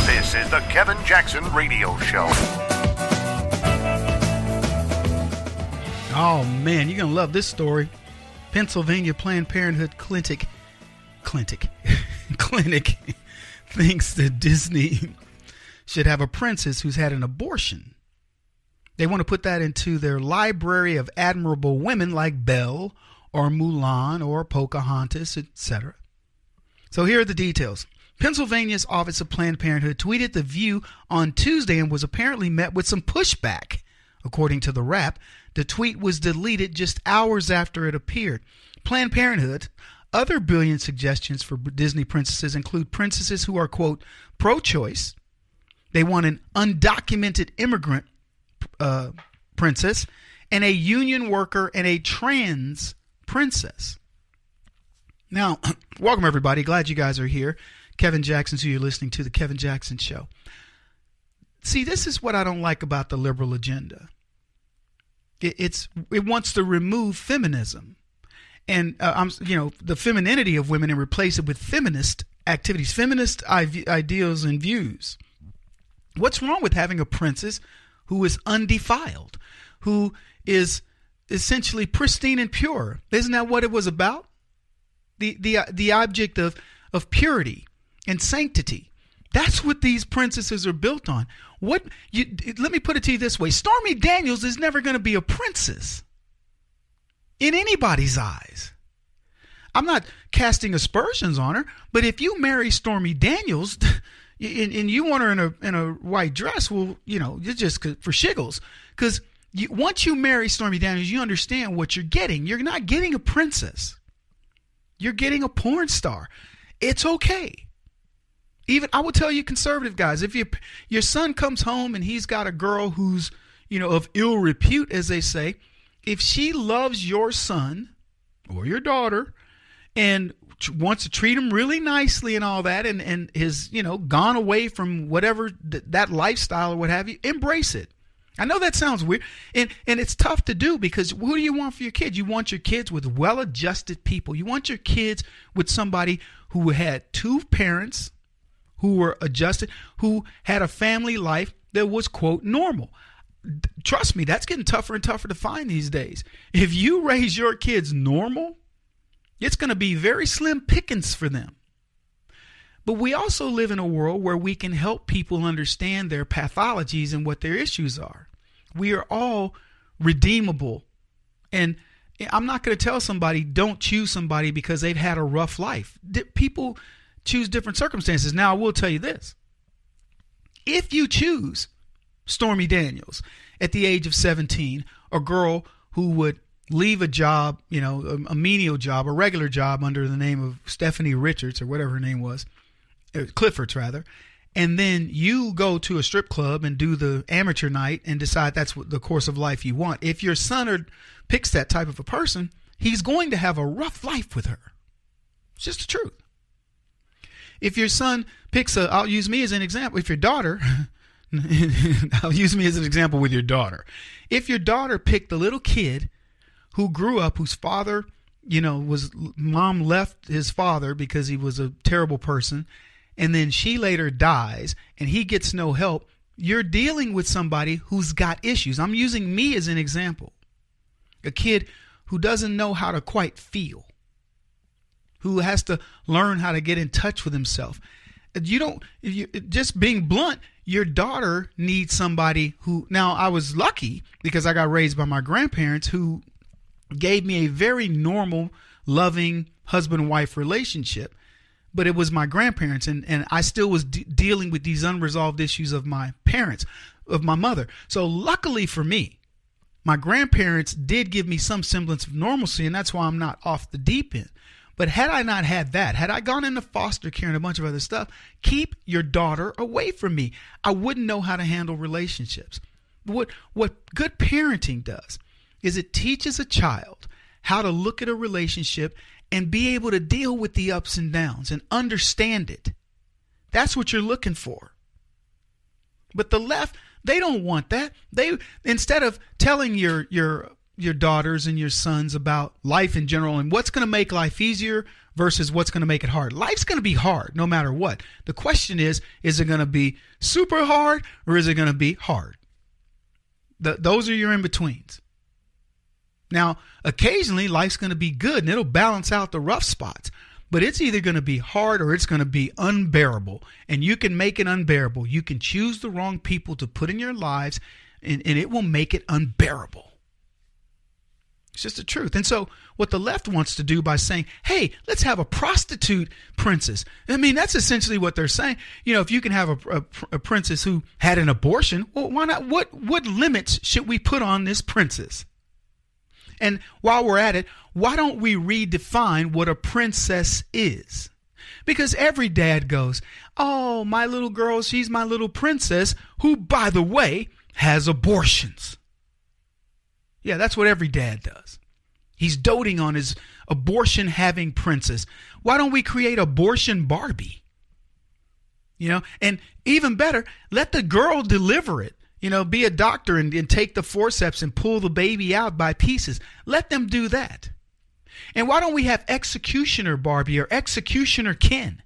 This is the Kevin Jackson Radio Show.
Oh, man, you're going to love this story. Pennsylvania Planned Parenthood clinic thinks that Disney should have a princess who's had an abortion. They want to put that into their library of admirable women like Belle or Mulan or Pocahontas, etc. So here are the details. Pennsylvania's Office of Planned Parenthood tweeted the view on Tuesday and was apparently met with some pushback. According to the Wrap, the tweet was deleted just hours after it appeared. Planned Parenthood, other brilliant suggestions for Disney princesses include princesses who are, quote, pro-choice. They want an undocumented immigrant princess, and a union worker, and a trans princess. Now, welcome everybody. Glad you guys are here. Kevin Jackson's who you're listening to, The Kevin Jackson Show. See, this is what I don't like about the liberal agenda. It wants to remove feminism and the femininity of women and replace it with feminist activities, feminist ideals and views. What's wrong with having a princess who is undefiled, who is essentially pristine and pure? Isn't that what it was about? The object of purity and sanctity. That's what these princesses are built on. Let me put it to you this way. Stormy Daniels is never going to be a princess in anybody's eyes. I'm not casting aspersions on her, but if you marry Stormy Daniels and you want her in a white dress, well, you're just for shiggles. Because once you marry Stormy Daniels, you understand what you're getting. You're not getting a princess. You're getting a porn star. It's okay. Even I will tell you, conservative guys, if your son comes home and he's got a girl who's, of ill repute, as they say, if she loves your son or your daughter and wants to treat him really nicely and all that, and has, gone away from whatever that lifestyle or what have you, embrace it. I know that sounds weird, and it's tough to do, because who do you want for your kids? You want your kids with well-adjusted people. You want your kids with somebody who had two parents who were adjusted, who had a family life that was, quote, normal. Trust me, that's getting tougher and tougher to find these days. If you raise your kids normal, it's going to be very slim pickings for them. But we also live in a world where we can help people understand their pathologies and what their issues are. We are all redeemable. And I'm not going to tell somebody, don't choose somebody because they've had a rough life. People choose different circumstances. Now, I will tell you this. If you choose Stormy Daniels at the age of 17, a girl who would leave a job, a menial job, a regular job under the name of Stephanie Richards or whatever her name was, Clifford's rather, and then you go to a strip club and do the amateur night and decide that's what the course of life you want. If your son picks that type of a person, he's going to have a rough life with her. It's just the truth. If your son picks I'll use me as an example. If your daughter, I'll use me as an example with your daughter. If your daughter picked a little kid who grew up, whose father, mom left his father because he was a terrible person, and then she later dies and he gets no help, you're dealing with somebody who's got issues. I'm using me as an example. A kid who doesn't know how to quite feel, who has to learn how to get in touch with himself. Just being blunt, your daughter needs somebody who, now I was lucky because I got raised by my grandparents who gave me a very normal, loving husband-wife relationship, but it was my grandparents, and I still was dealing with these unresolved issues of my parents, of my mother. So luckily for me, my grandparents did give me some semblance of normalcy, and that's why I'm not off the deep end. But had I not had that, had I gone into foster care and a bunch of other stuff, keep your daughter away from me. I wouldn't know how to handle relationships. What good parenting does is it teaches a child how to look at a relationship and be able to deal with the ups and downs and understand it. That's what you're looking for. But the left, they don't want that. They, instead of telling your daughters and your sons about life in general and what's going to make life easier versus what's going to make it hard. Life's going to be hard no matter what. The question is it going to be super hard or is it going to be hard? Those are your in-betweens. Now, occasionally life's going to be good and it'll balance out the rough spots, but it's either going to be hard or it's going to be unbearable, and you can make it unbearable. You can choose the wrong people to put in your lives and it will make it unbearable. It's just the truth. And so what the left wants to do by saying, hey, let's have a prostitute princess. I mean, that's essentially what they're saying. If you can have a princess who had an abortion, well, why not? What limits should we put on this princess? And while we're at it, why don't we redefine what a princess is? Because every dad goes, oh, my little girl, she's my little princess, who, by the way, has abortions. Yeah, that's what every dad does. He's doting on his abortion-having princess. Why don't we create abortion Barbie? And even better, let the girl deliver it. Be a doctor and take the forceps and pull the baby out by pieces. Let them do that. And why don't we have executioner Barbie or executioner Ken?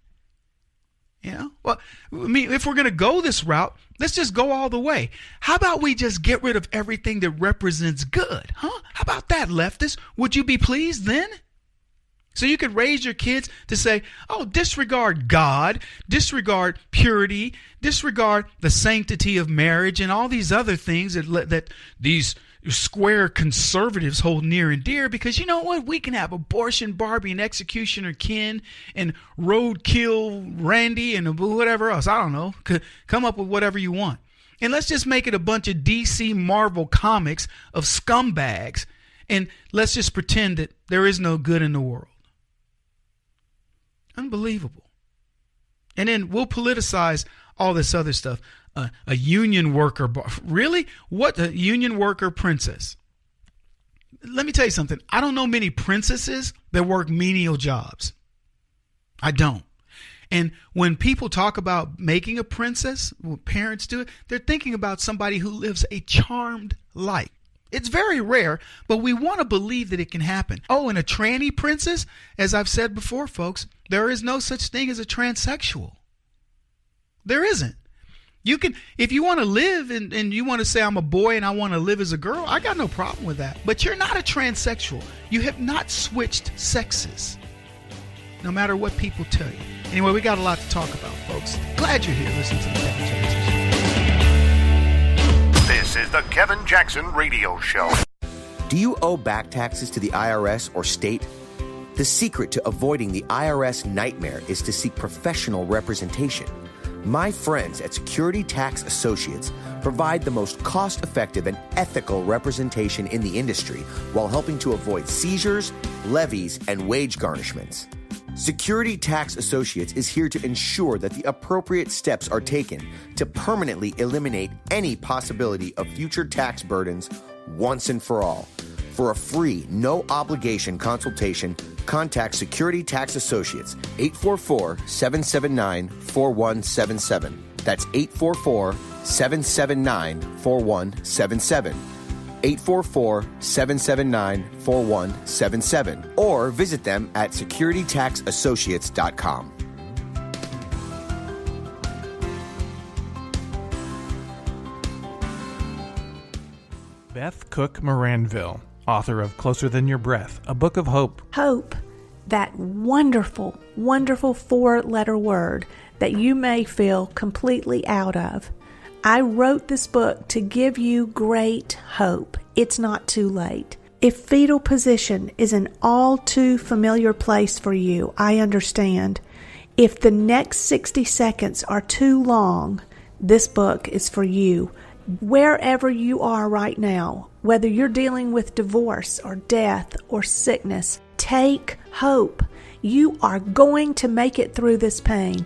Well, I mean, if we're going to go this route, let's just go all the way. How about we just get rid of everything that represents good? Huh? How about that, leftists? Would you be pleased then? So you could raise your kids to say, oh, disregard God, disregard purity, disregard the sanctity of marriage and all these other things that these square conservatives hold near and dear, because you know what? We can have abortion Barbie and executioner Ken and roadkill Randy and whatever else. I don't know. Come up with whatever you want. And let's just make it a bunch of DC Marvel comics of scumbags, and let's just pretend that there is no good in the world. Unbelievable. And then we'll politicize all this other stuff. A union worker. Really? What? A union worker princess? Let me tell you something. I don't know many princesses that work menial jobs. I don't. And when people talk about making a princess, when parents do it, they're thinking about somebody who lives a charmed life. It's very rare, but we want to believe that it can happen. Oh, and a tranny princess, as I've said before, folks, there is no such thing as a transsexual. There isn't. You can, if you want to live and you want to say I'm a boy and I want to live as a girl, I got no problem with that. But you're not a transsexual. You have not switched sexes, no matter what people tell you. Anyway, we got a lot to talk about, folks. Glad you're here. Listen to the Kevin Jackson Show.
This is the Kevin Jackson Radio Show.
Do you owe back taxes to the IRS or state? The secret to avoiding the IRS nightmare is to seek professional representation. My friends at Security Tax Associates provide the most cost-effective and ethical representation in the industry while helping to avoid seizures, levies, and wage garnishments. Security Tax Associates is here to ensure that the appropriate steps are taken to permanently eliminate any possibility of future tax burdens once and for all. For a free, no-obligation consultation, contact Security Tax Associates, 844-779-4177. That's 844-779-4177. 844-779-4177. Or visit them at securitytaxassociates.com.
Beth Cook Moranville, author of Closer Than Your Breath, a book of hope.
Hope, that wonderful, wonderful 4-letter word that you may feel completely out of. I wrote this book to give you great hope. It's not too late. If fetal position is an all too familiar place for you, I understand. If the next 60 seconds are too long, this book is for you. Wherever you are right now, whether you're dealing with divorce or death or sickness, take hope. You are going to make it through this pain.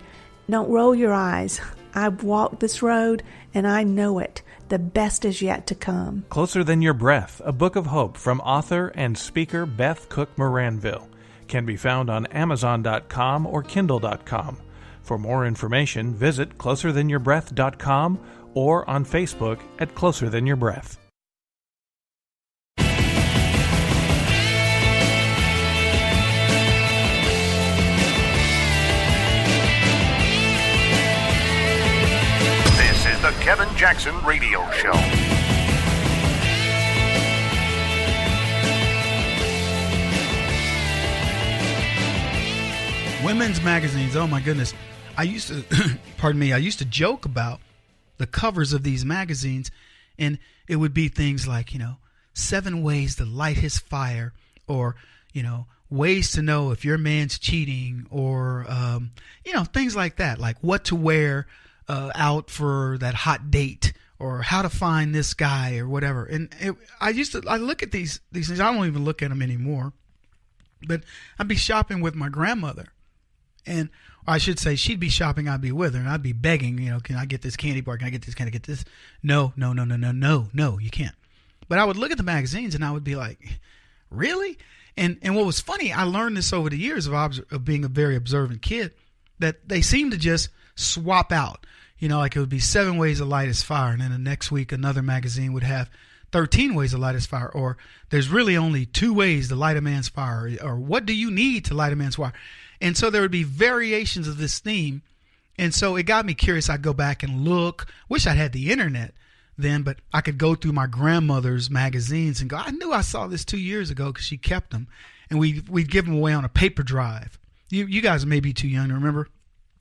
Don't roll your eyes. I've walked this road and I know it. The best is yet to come.
Closer Than Your Breath, a book of hope from author and speaker Beth Cook Moranville, can be found on Amazon.com or Kindle.com. For more information, visit closerthanyourBreath.com or on Facebook at Closer Than Your Breath.
This is the Kevin Jackson Radio Show.
Women's magazines, oh my goodness. I used to, I used to joke about the covers of these magazines, and it would be things like, 7 ways to light his fire, or, ways to know if your man's cheating, or, things like that, like what to wear out for that hot date, or how to find this guy, or whatever. And I look at these things. I don't even look at them anymore, but I'd be shopping with my grandmother, and I should say she'd be shopping, I'd be with her, and I'd be begging, can I get this candy bar? Can I get this? Can I get this? No, you can't. But I would look at the magazines and I would be like, really? And what was funny, I learned this over the years of being a very observant kid, that they seem to just swap out. Like it would be 7 ways to light his fire, and then the next week another magazine would have 13 ways to light his fire, or there's really only 2 ways to light a man's fire, or what do you need to light a man's fire? And so there would be variations of this theme. And so it got me curious. I'd go back and look. Wish I'd had the internet then, but I could go through my grandmother's magazines and go, I knew I saw this 2 years ago, because she kept them. And we'd give them away on a paper drive. You guys may be too young to remember,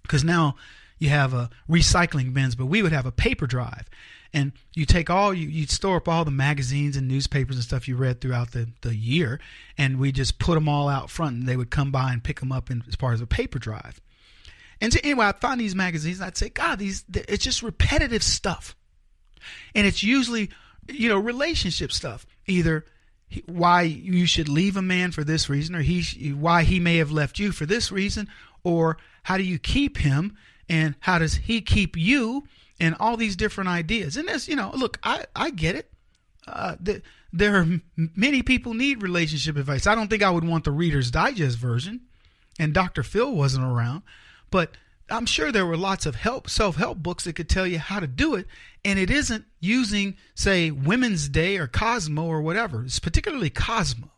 because now you have recycling bins, but we would have a paper drive. And you take you'd store up all the magazines and newspapers and stuff you read throughout the year, and we just put them all out front, and they would come by and pick them up as part of a paper drive. And so anyway, I'd find these magazines, and I'd say, God, it's just repetitive stuff. And it's usually, relationship stuff. Either why you should leave a man for this reason, or why he may have left you for this reason, or how do you keep him, and how does he keep you, and all these different ideas. And this, look, I get it. There are many people need relationship advice. I don't think I would want the Reader's Digest version, and Dr. Phil wasn't around, but I'm sure there were lots of self-help books that could tell you how to do it, and it isn't using, say, Women's Day or Cosmo or whatever. It's particularly Cosmo.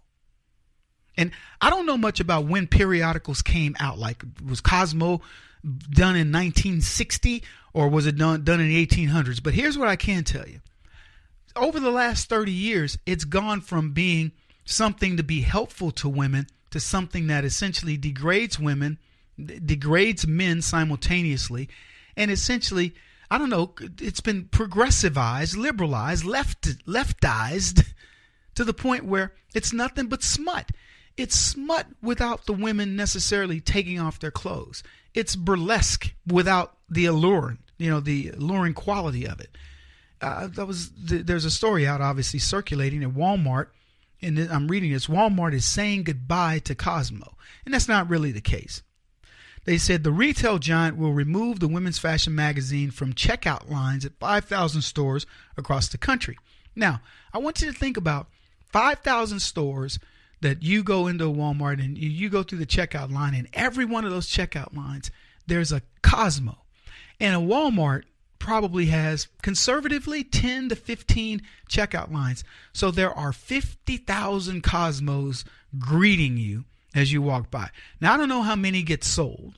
And I don't know much about when periodicals came out. Like, was Cosmo done in 1960, or was it done in the 1800s? But here's what I can tell you. Over the last 30 years, it's gone from being something to be helpful to women to something that essentially degrades women, degrades men simultaneously, and essentially, I don't know, it's been progressivized, liberalized, leftized to the point where it's nothing but smut. it's smut without the women necessarily taking off their clothes. It's burlesque without the allure, the alluring quality of it. There's a story out, obviously circulating at Walmart, and I'm reading this. Walmart is saying goodbye to Cosmo, and that's not really the case. They said the retail giant will remove the women's fashion magazine from checkout lines at 5,000 stores across the country. Now, I want you to think about 5,000 stores that you go into Walmart and you go through the checkout line, and every one of those checkout lines, there's a Cosmo. And a Walmart probably has conservatively 10 to 15 checkout lines. So there are 50,000 Cosmos greeting you as you walk by. Now, I don't know how many get sold,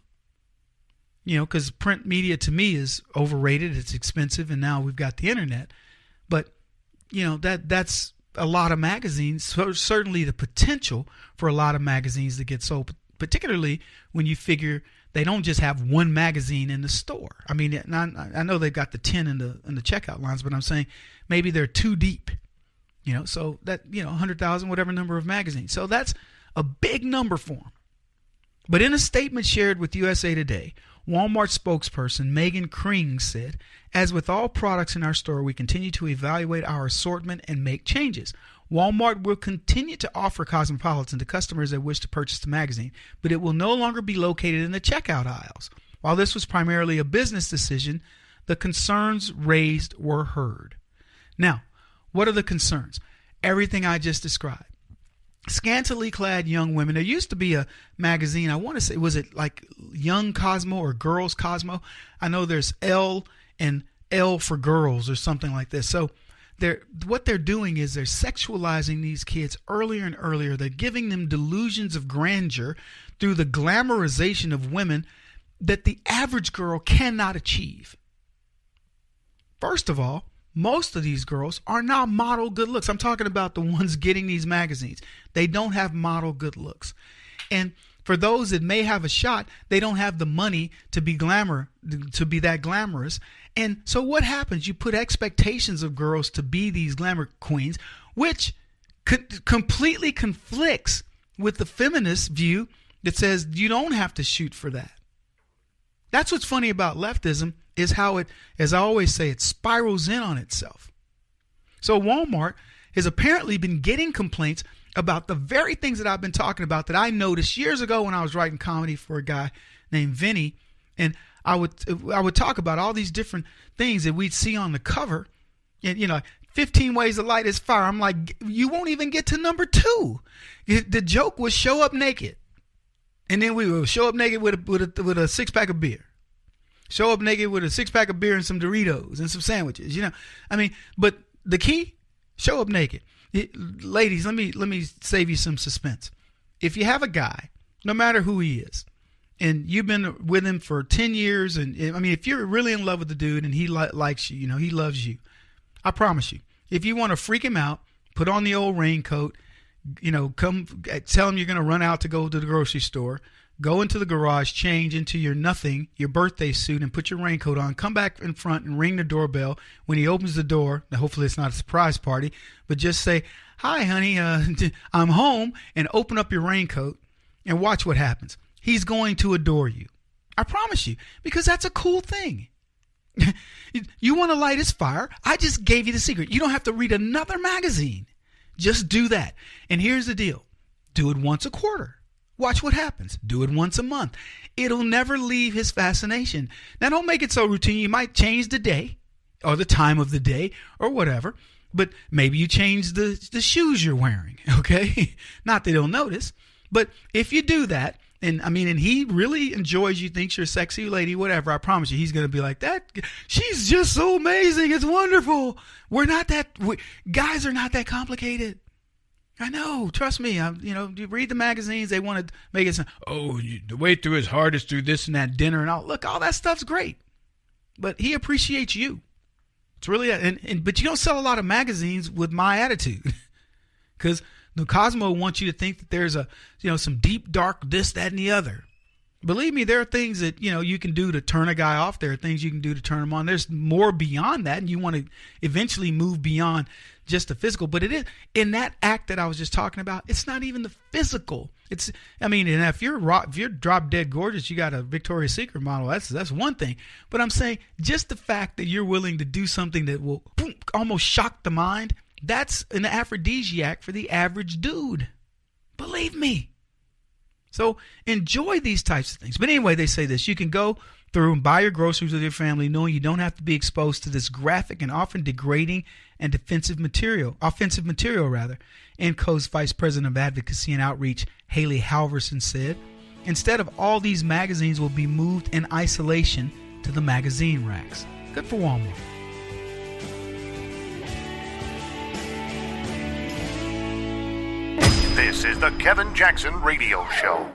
because print media to me is overrated. It's expensive. And now we've got the internet. But, that's a lot of magazines. So certainly the potential for a lot of magazines to get sold, particularly when you figure they don't just have one magazine in the store. I mean, I know they've got the 10 in the checkout lines, but I'm saying maybe they're too deep, so that, 100,000, whatever number of magazines. So that's a big number for them. But in a statement shared with USA Today, Walmart spokesperson Megan Kring said, "As with all products in our store, we continue to evaluate our assortment and make changes. Walmart will continue to offer Cosmopolitan to customers that wish to purchase the magazine, but it will no longer be located in the checkout aisles. While this was primarily a business decision, the concerns raised were heard." Now, what are the concerns? Everything I just described. Scantily clad young women. There used to be a magazine, I want to say, was it like Young Cosmo or Girls Cosmo? I know there's L and L for girls or something like this. So what they're doing is they're sexualizing these kids earlier and earlier. They're giving them delusions of grandeur through the glamorization of women that the average girl cannot achieve. First of all, most of these girls are not model good looks. I'm talking about the ones getting these magazines. They don't have model good looks. And for those that may have a shot, they don't have the money to be that glamorous. And so what happens? You put expectations of girls to be these glamour queens, which completely conflicts with the feminist view that says you don't have to shoot for that. That's what's funny about leftism, is how it, as I always say, it spirals in on itself. So Walmart has apparently been getting complaints about the very things that I've been talking about that I noticed years ago when I was writing comedy for a guy named Vinny. And I would talk about all these different things that we'd see on the cover. And, 15 ways to light his fire. I'm like, you won't even get to number 2. The joke was show up naked. And then we will show up naked with a 6-pack of beer. Show up naked with a 6-pack of beer and some Doritos and some sandwiches. But the key, show up naked. Ladies, let me save you some suspense. If you have a guy, no matter who he is, and you've been with him for 10 years, and if you're really in love with the dude and he likes you, he loves you, I promise you, if you want to freak him out, put on the old raincoat, come tell him you're going to run out to go to the grocery store, go into the garage, change into your birthday suit, and put your raincoat on. Come back in front and ring the doorbell. When he opens the door, now hopefully it's not a surprise party, but just say, "Hi, honey, I'm home," and open up your raincoat and watch what happens. He's going to adore you. I promise you, because that's a cool thing. You want to light his fire? I just gave you the secret. You don't have to read another magazine. Just do that. And here's the deal. Do it once a quarter. Watch what happens. Do it once a month. It'll never leave his fascination. Now, don't make it so routine. You might change the day or the time of the day or whatever, but maybe you change the shoes you're wearing, okay? Not that he'll notice, but if you do that, and he really enjoys you, thinks you're a sexy lady, whatever, I promise you, he's going to be like, "That, she's just so amazing. It's wonderful." Guys are not that complicated. I know. Trust me. You read the magazines. They want to make it sound, the way through his heart is through this and that dinner and all. Look, all that stuff's great, but he appreciates you. It's really, but you don't sell a lot of magazines with my attitude, because the Cosmo wants you to think that there's some deep, dark this, that, and the other. Believe me, there are things that, you can do to turn a guy off. There are things you can do to turn him on. There's more beyond that, and you want to eventually move beyond just the physical, but it is in that act that I was just talking about. It's not even the physical. And if you're drop dead gorgeous, you got a Victoria's Secret model. That's one thing. But I'm saying just the fact that you're willing to do something that will almost shock the mind. That's an aphrodisiac for the average dude. Believe me. So enjoy these types of things. But anyway, they say this: you can go through and buy your groceries with your family, knowing you don't have to be exposed to this graphic and often degrading and offensive material, ENCO's Vice President of Advocacy and Outreach, Haley Halverson, said. Instead of all these magazines will be moved in isolation to the magazine racks. Good for Walmart.
This is the Kevin Jackson Radio Show.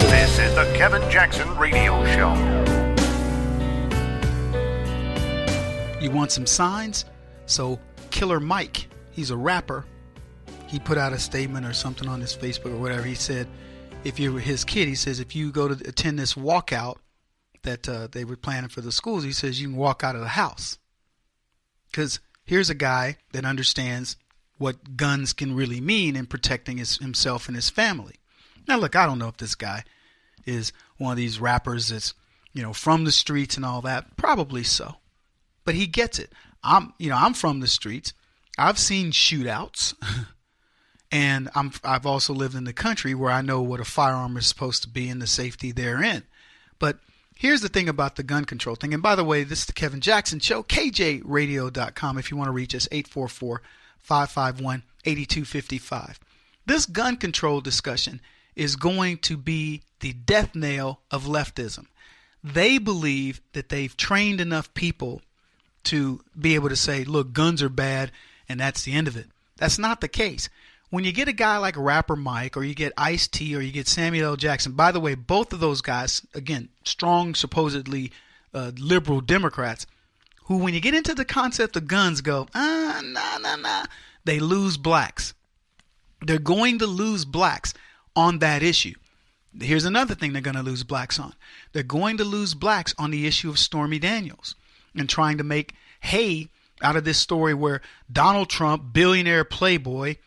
This is the Kevin Jackson Radio Show.
You want some signs? So Killer Mike, he's a rapper. He put out a statement or something on his Facebook or whatever. He said, if you're his kid, he says, if you go to attend this walkout that they were planning for the schools, he says you can walk out of the house. Because here's a guy that understands what guns can really mean in protecting himself and his family. Now, look, I don't know if this guy is one of these rappers that's, from the streets and all that. Probably so. But he gets it. I'm from the streets. I've seen shootouts. And I've also lived in the country where I know what a firearm is supposed to be and the safety therein. But here's the thing about the gun control thing. And by the way, this is the Kevin Jackson Show, KJRadio.com. If you want to reach us, 844-551-8255. This gun control discussion is going to be the death knell of leftism. They believe that they've trained enough people to be able to say, look, guns are bad, and that's the end of it. That's not the case. When you get a guy like Rapper Mike, or you get Ice-T, or you get Samuel L. Jackson, by the way, both of those guys, again, strong, supposedly liberal Democrats, who when you get into the concept of guns go, nah, they lose blacks. They're going to lose blacks on that issue. Here's another thing they're going to lose blacks on. They're going to lose blacks on the issue of Stormy Daniels and trying to make hay out of this story where Donald Trump, billionaire playboy,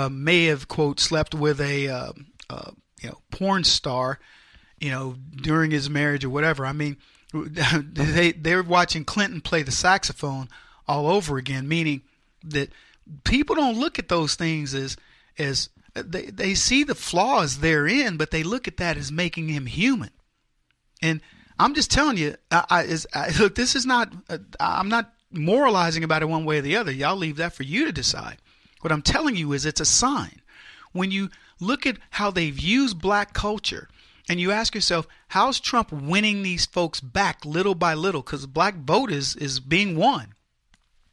may have, quote, slept with a porn star, during his marriage or whatever. I mean, they're watching Clinton play the saxophone all over again, meaning that people don't look at those things as they see the flaws therein, but they look at that as making him human. And I'm just telling you, look, this is not, I'm not moralizing about it one way or the other. Y'all leave that for you to decide. What I'm telling you is it's a sign. When you look at how they've used black culture and you ask yourself, how's Trump winning these folks back little by little? Because the black vote is being won.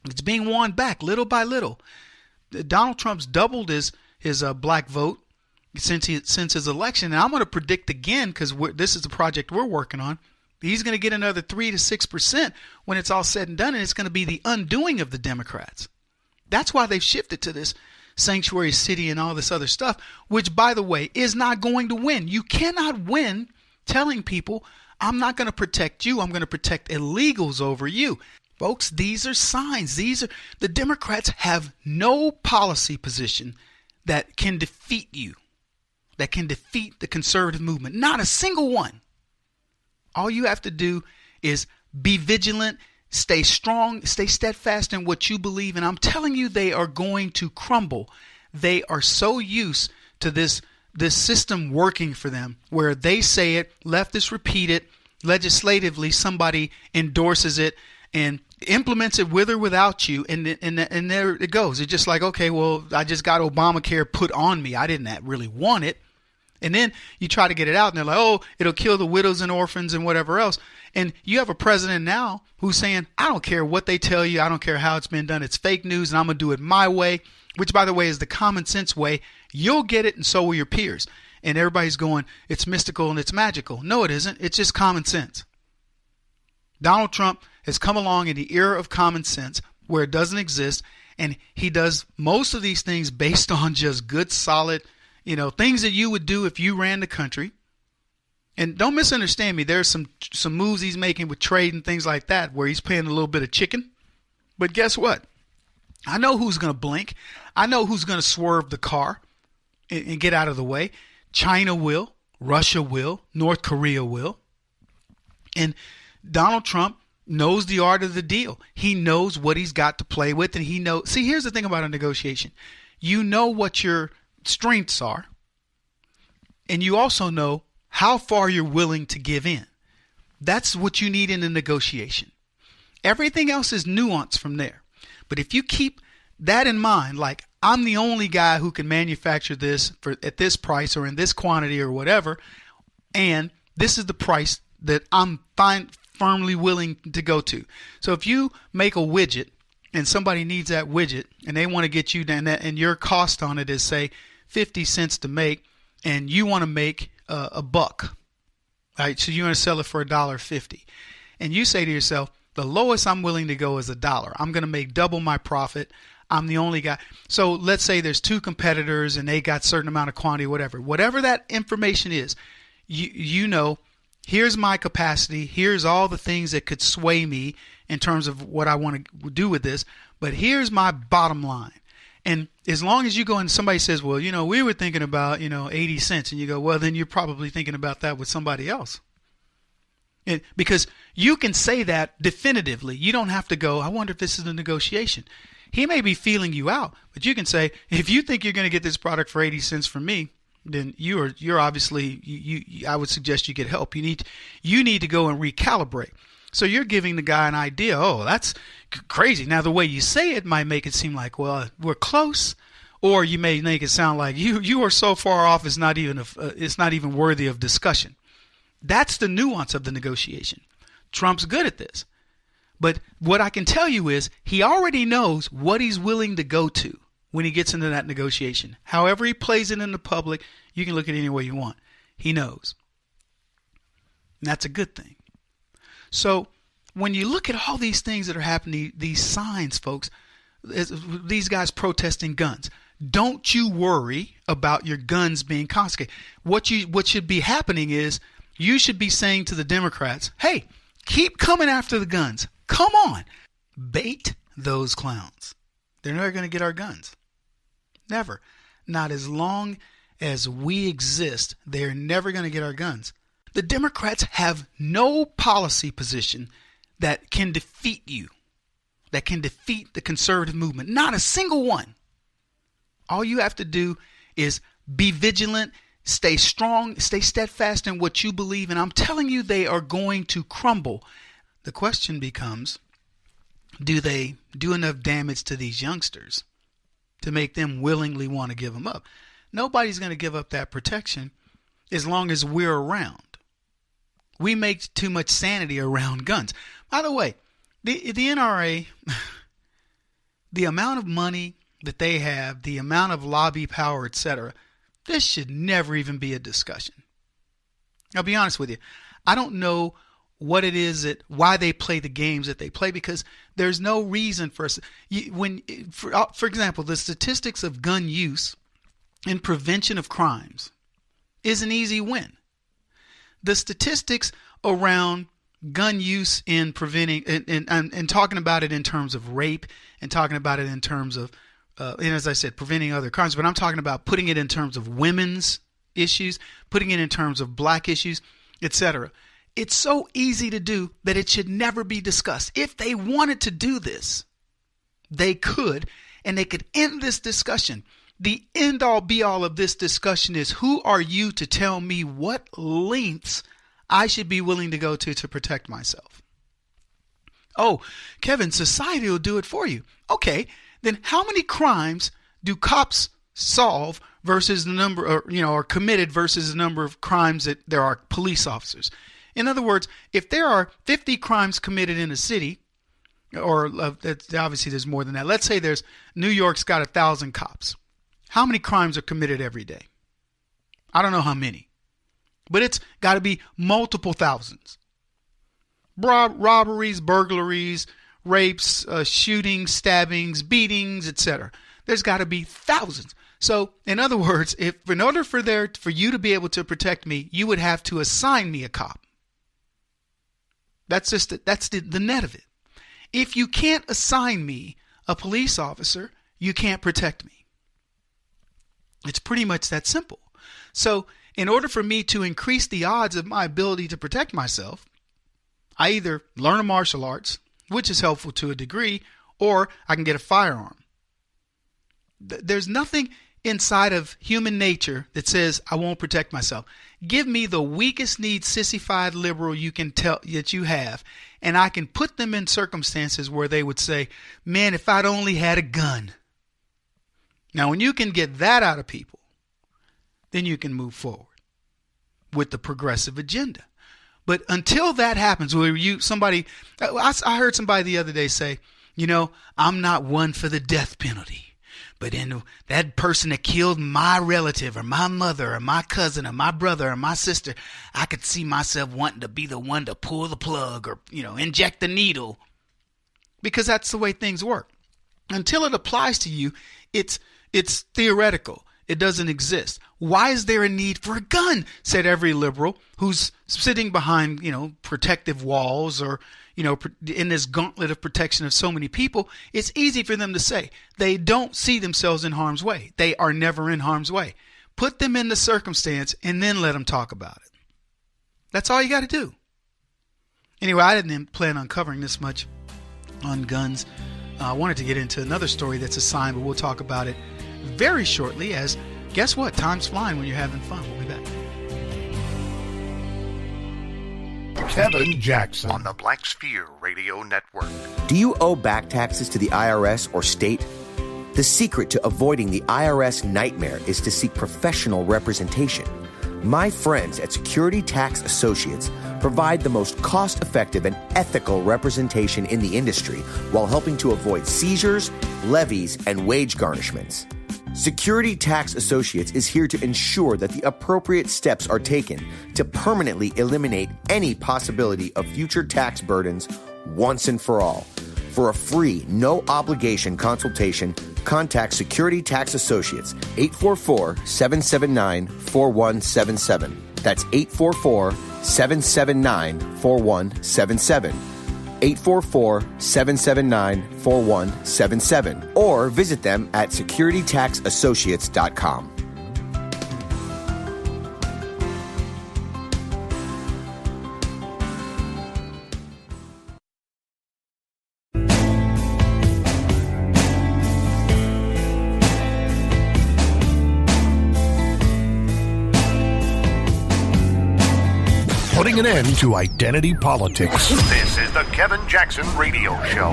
It's being won back little by little. Donald Trump's doubled his black vote since his election. And I'm going to predict again, because this is the project we're working on, he's going to get another 3 to 6% when it's all said and done. And it's going to be the undoing of the Democrats. That's why they've shifted to this sanctuary city and all this other stuff, which, by the way, is not going to win. You cannot win telling people, I'm not going to protect you. I'm going to protect illegals over you. Folks, these are signs. The Democrats have no policy position that can defeat you, that can defeat the conservative movement. Not a single one. All you have to do is be vigilant, stay strong, stay steadfast in what you believe. And I'm telling you, they are going to crumble. They are so used to this system working for them, where they say it, leftists repeat it, legislatively somebody endorses it and implements it with or without you. And there it goes. It's just like, okay, well, I just got Obamacare put on me. I didn't really want it. And then you try to get it out and they're like, oh, it'll kill the widows and orphans and whatever else. And you have a president now who's saying, I don't care what they tell you. I don't care how it's been done. It's fake news and I'm going to do it my way, which, by the way, is the common sense way. You'll get it and so will your peers. And everybody's going, it's mystical and it's magical. No, it isn't. It's just common sense. Donald Trump has come along in the era of common sense where it doesn't exist. And he does most of these things based on just good, solid, things that you would do if you ran the country. And don't misunderstand me. There's some moves he's making with trade and things like that where he's playing a little bit of chicken. But guess what? I know who's going to blink. I know who's going to swerve the car and get out of the way. China will. Russia will. North Korea will. And Donald Trump knows the art of the deal. He knows what he's got to play with, and he knows. See, here's the thing about a negotiation. You know what your strengths are, and you also know how far you're willing to give in. That's what you need in a negotiation. Everything else is nuance from there. But if you keep that in mind, like I'm the only guy who can manufacture this at this price or in this quantity or whatever, and this is the price that I'm firmly willing to go to. So if you make a widget and somebody needs that widget and they want to get you down that, and your cost on it is say 50 cents to make, and you want to make a buck, right? So you want to sell it for $1.50, and you say to yourself, the lowest I'm willing to go is $1. I'm going to make double my profit. I'm the only guy. So let's say there's two competitors and they got a certain amount of quantity, whatever that information is, you know, here's my capacity. Here's all the things that could sway me in terms of what I want to do with this. But here's my bottom line. And as long as you go and somebody says, well, we were thinking about, 80 cents. And you go, well, then you're probably thinking about that with somebody else. Because you can say that definitively. You don't have to go, I wonder if this is a negotiation. He may be feeling you out, but you can say, if you think you're going to get this product for 80 cents from me, then you're obviously, I would suggest you get help. You need to go and recalibrate. So you're giving the guy an idea. Oh, that's crazy. Now, the way you say it might make it seem like, well, we're close, or you may make it sound like you are so far off it's not even worthy of discussion. That's the nuance of the negotiation. Trump's good at this. But what I can tell you is he already knows what he's willing to go to when he gets into that negotiation. However he plays it in the public, you can look at it any way you want. He knows. And that's a good thing. So when you look at all these things that are happening, these signs, folks, these guys protesting guns, don't you worry about your guns being confiscated. What should be happening is you should be saying to the Democrats, hey, keep coming after the guns. Come on. Bait those clowns. They're never going to get our guns. Never. Not as long as we exist, they're never going to get our guns. The Democrats have no policy position that can defeat you, that can defeat the conservative movement. Not a single one. All you have to do is be vigilant, stay strong, stay steadfast in what you believe, and I'm telling you they are going to crumble. The question becomes, do they do enough damage to these youngsters to make them willingly want to give them up? Nobody's going to give up that protection as long as we're around. We make too much sanity around guns. By the way, the NRA, the amount of money that they have, the amount of lobby power, etc., this should never even be a discussion. I'll be honest with you. I don't know what it is why they play the games that they play, because there's no reason for us. For example, the statistics of gun use and prevention of crimes is an easy win. The statistics around gun use in preventing and talking about it in terms of rape and talking about it in terms of, and as I said, preventing other crimes, but I'm talking about putting it in terms of women's issues, putting it in terms of black issues, etc. It's so easy to do that it should never be discussed. If they wanted to do this, they could, and they could end this discussion. The end all be all of this discussion is, who are you to tell me what lengths I should be willing to go to protect myself? Oh, Kevin, society will do it for you. Okay, then how many crimes do cops solve versus the number, or committed versus the number of crimes that there are police officers? In other words, if there are 50 crimes committed in a city, or obviously there's more than that. Let's say New York's got 1,000 cops. How many crimes are committed every day? I don't know how many, but it's got to be multiple thousands. Robberies, burglaries, rapes, shootings, stabbings, beatings, etc. There's got to be thousands. So, in other words, if in order for you to be able to protect me, you would have to assign me a cop. That's the net of it. If you can't assign me a police officer, you can't protect me. It's pretty much that simple. So, in order for me to increase the odds of my ability to protect myself, I either learn a martial arts, which is helpful to a degree, or I can get a firearm. There's nothing inside of human nature that says I won't protect myself. Give me the weakest need sissified liberal you can tell that you have, and I can put them in circumstances where they would say, man, if I'd only had a gun. Now, when you can get that out of people, then you can move forward with the progressive agenda. But until that happens, where I heard somebody the other day say, I'm not one for the death penalty. But in that person that killed my relative or my mother or my cousin or my brother or my sister, I could see myself wanting to be the one to pull the plug or, inject the needle, because that's the way things work. Until it applies to you, it's theoretical. It doesn't exist. Why is there a need for a gun? Said every liberal who's sitting behind, protective walls or, in this gauntlet of protection of so many people. It's easy for them to say they don't see themselves in harm's way. They are never in harm's way. Put them in the circumstance and then let them talk about it. That's all you got to do. Anyway, I didn't plan on covering this much on guns. I wanted to get into another story that's a sign, but we'll talk about it very shortly, as guess what? Time's flying when you're having fun. We'll be back.
Kevin Jackson on the Black Sphere Radio Network.
Do you owe back taxes to the IRS or state? The secret to avoiding the IRS nightmare is to seek professional representation. My friends at Security Tax Associates provide the most cost-effective and ethical representation in the industry while helping to avoid seizures, levies, and wage garnishments. Security Tax Associates is here to ensure that the appropriate steps are taken to permanently eliminate any possibility of future tax burdens once and for all. For a free, no-obligation consultation, contact Security Tax Associates, 844-779-4177. That's 844-779-4177. 844-779-4177, or visit them at securitytaxassociates.com.
Putting an end to identity politics. This is the Kevin Jackson Radio Show.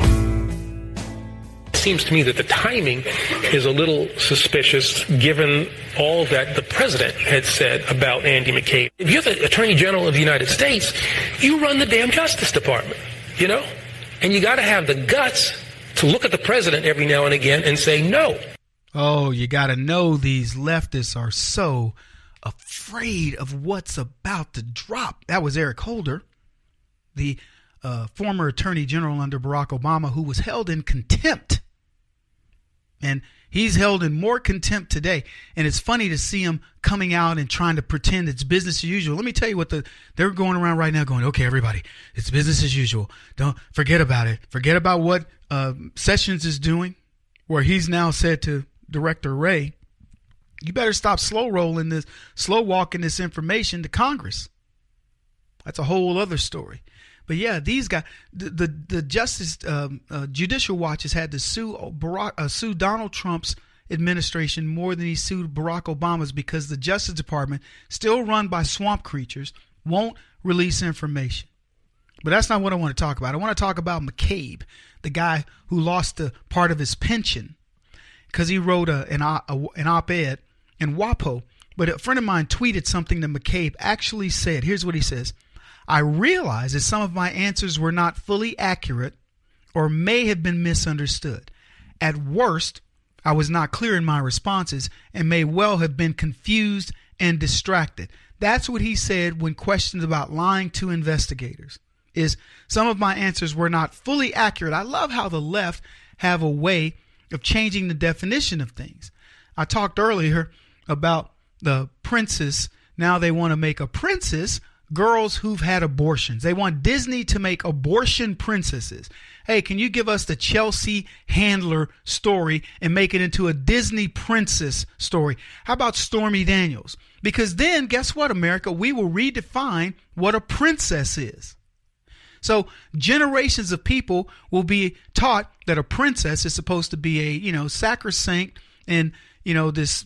It seems to me that the timing is a little suspicious given all that the president had said about Andy McCabe. If you're the Attorney General of the United States, you run the damn Justice Department, And you got to have the guts to look at the president every now and again and say no.
Oh, you got to know these leftists are so afraid of what's about to drop. That was Eric Holder, the former attorney general under Barack Obama, who was held in contempt. And he's held in more contempt today. And it's funny to see him coming out and trying to pretend it's business as usual. Let me tell you what they're going around right now going, okay, everybody, it's business as usual. Don't forget about it. Forget about what Sessions is doing, where he's now said to Director Wray, you better stop slow walking this information to Congress. That's a whole other story. But yeah, these guys, the Justice Judicial Watch has had to sue Donald Trump's administration more than he sued Barack Obama's, because the Justice Department, still run by swamp creatures, won't release information. But that's not what I want to talk about. I want to talk about McCabe, the guy who lost a part of his pension because he wrote an op-ed in WAPO. But a friend of mine tweeted something that McCabe actually said. Here's what he says. I realize that some of my answers were not fully accurate or may have been misunderstood. At worst, I was not clear in my responses and may well have been confused and distracted. That's what he said when questioned about lying to investigators, is some of my answers were not fully accurate. I love how the left have a way of changing the definition of things. I talked earlier about the princess. Now they want to make a princess girls who've had abortions. They want Disney to make abortion princesses. Hey, can you give us the Chelsea Handler story and make it into a Disney princess story? How about Stormy Daniels? Because then, guess what, America? We will redefine what a princess is. So generations of people will be taught that a princess is supposed to be a, sacrosanct and, this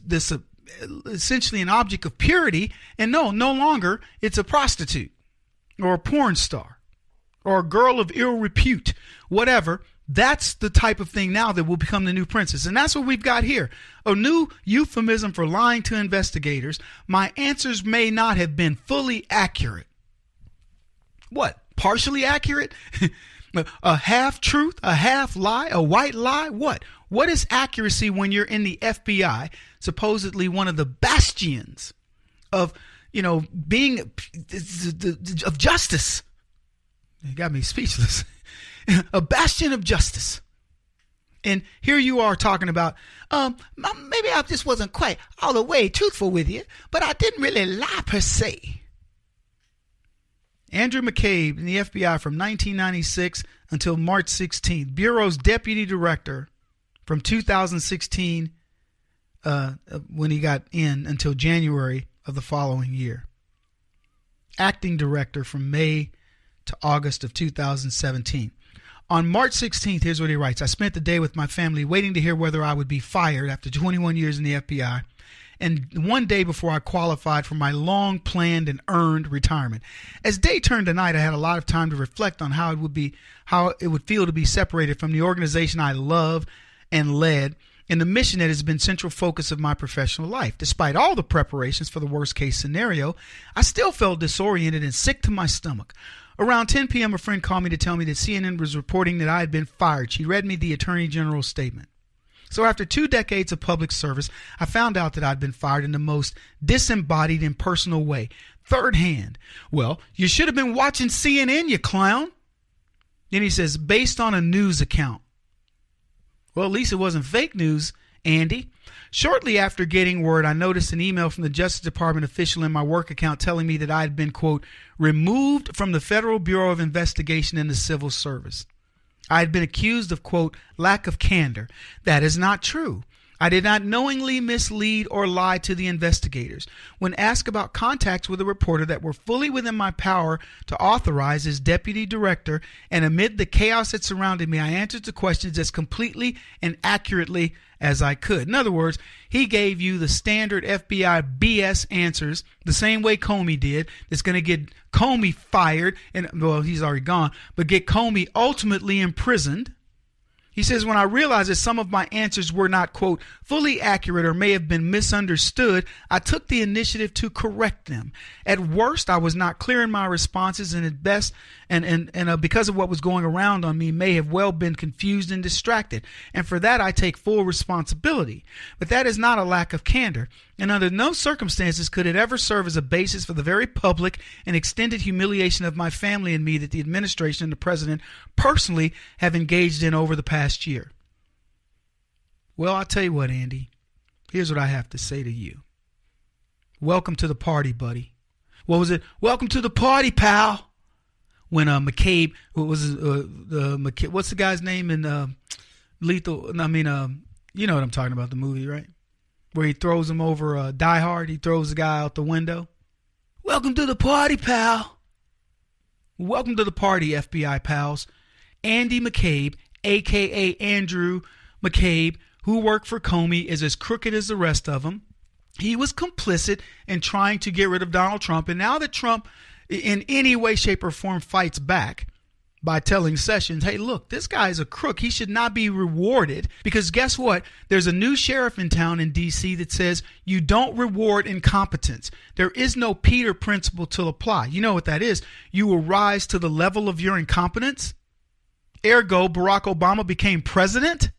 essentially an object of purity. And no longer it's a prostitute or a porn star or a girl of ill repute, whatever. That's the type of thing now that will become the new princess. And that's what we've got here. A new euphemism for lying to investigators. My answers may not have been fully accurate. What? Partially accurate? A half truth? A half lie? A white lie? What? What is accuracy when you're in the FBI, supposedly one of the bastions of, being of justice? You got me speechless. A bastion of justice. And here you are talking about, maybe I just wasn't quite all the way truthful with you, but I didn't really lie per se. Andrew McCabe in the FBI from 1996 until March 16th. Bureau's deputy director from 2016 when he got in until January of the following year. Acting director from May to August of 2017. On March 16th, here's what he writes. I spent the day with my family waiting to hear whether I would be fired after 21 years in the FBI. And one day before I qualified for my long-planned and earned retirement. As day turned to night, I had a lot of time to reflect on how it would feel to be separated from the organization I love and led, and the mission that has been central focus of my professional life. Despite all the preparations for the worst-case scenario, I still felt disoriented and sick to my stomach. Around 10 p.m., a friend called me to tell me that CNN was reporting that I had been fired. She read me the Attorney General's statement. So after 2 decades of public service, I found out that I'd been fired in the most disembodied and personal way. Third hand. Well, you should have been watching CNN, you clown. Then he says, based on a news account. Well, at least it wasn't fake news, Andy. Shortly after getting word, I noticed an email from the Justice Department official in my work account telling me that I had been, quote, removed from the Federal Bureau of Investigation in the Civil Service. I had been accused of, quote, lack of candor. That is not true. I did not knowingly mislead or lie to the investigators. When asked about contacts with a reporter that were fully within my power to authorize as deputy director, and amid the chaos that surrounded me, I answered the questions as completely and accurately as I could. In other words, he gave you the standard FBI BS answers, the same way Comey did. That's going to get Comey fired, and well, he's already gone, but get Comey ultimately imprisoned. He says, when I realized that some of my answers were not, quote, fully accurate or may have been misunderstood, I took the initiative to correct them. At worst, I was not clear in my responses, and at best, because of what was going around on me, may have well been confused and distracted. And for that, I take full responsibility. But that is not a lack of candor. And under no circumstances could it ever serve as a basis for the very public and extended humiliation of my family and me that the administration and the president personally have engaged in over the past year. Well, I'll tell you what, Andy. Here's what I have to say to you. Welcome to the party, buddy. What was it? Welcome to the party, pal. When McCabe, what's the guy's name in Lethal? I mean, you know what I'm talking about, the movie, right? Where he throws him over Die Hard. He throws the guy out the window. Welcome to the party, pal. Welcome to the party, FBI pals. Andy McCabe, a.k.a. Andrew McCabe, who worked for Comey, is as crooked as the rest of them. He was complicit in trying to get rid of Donald Trump. And now that Trump, in any way, shape, or form, fights back by telling Sessions, hey, look, this guy's a crook. He should not be rewarded, because guess what? There's a new sheriff in town in D.C. that says you don't reward incompetence. There is no Peter principle to apply. You know what that is? You will rise to the level of your incompetence. Ergo, Barack Obama became president.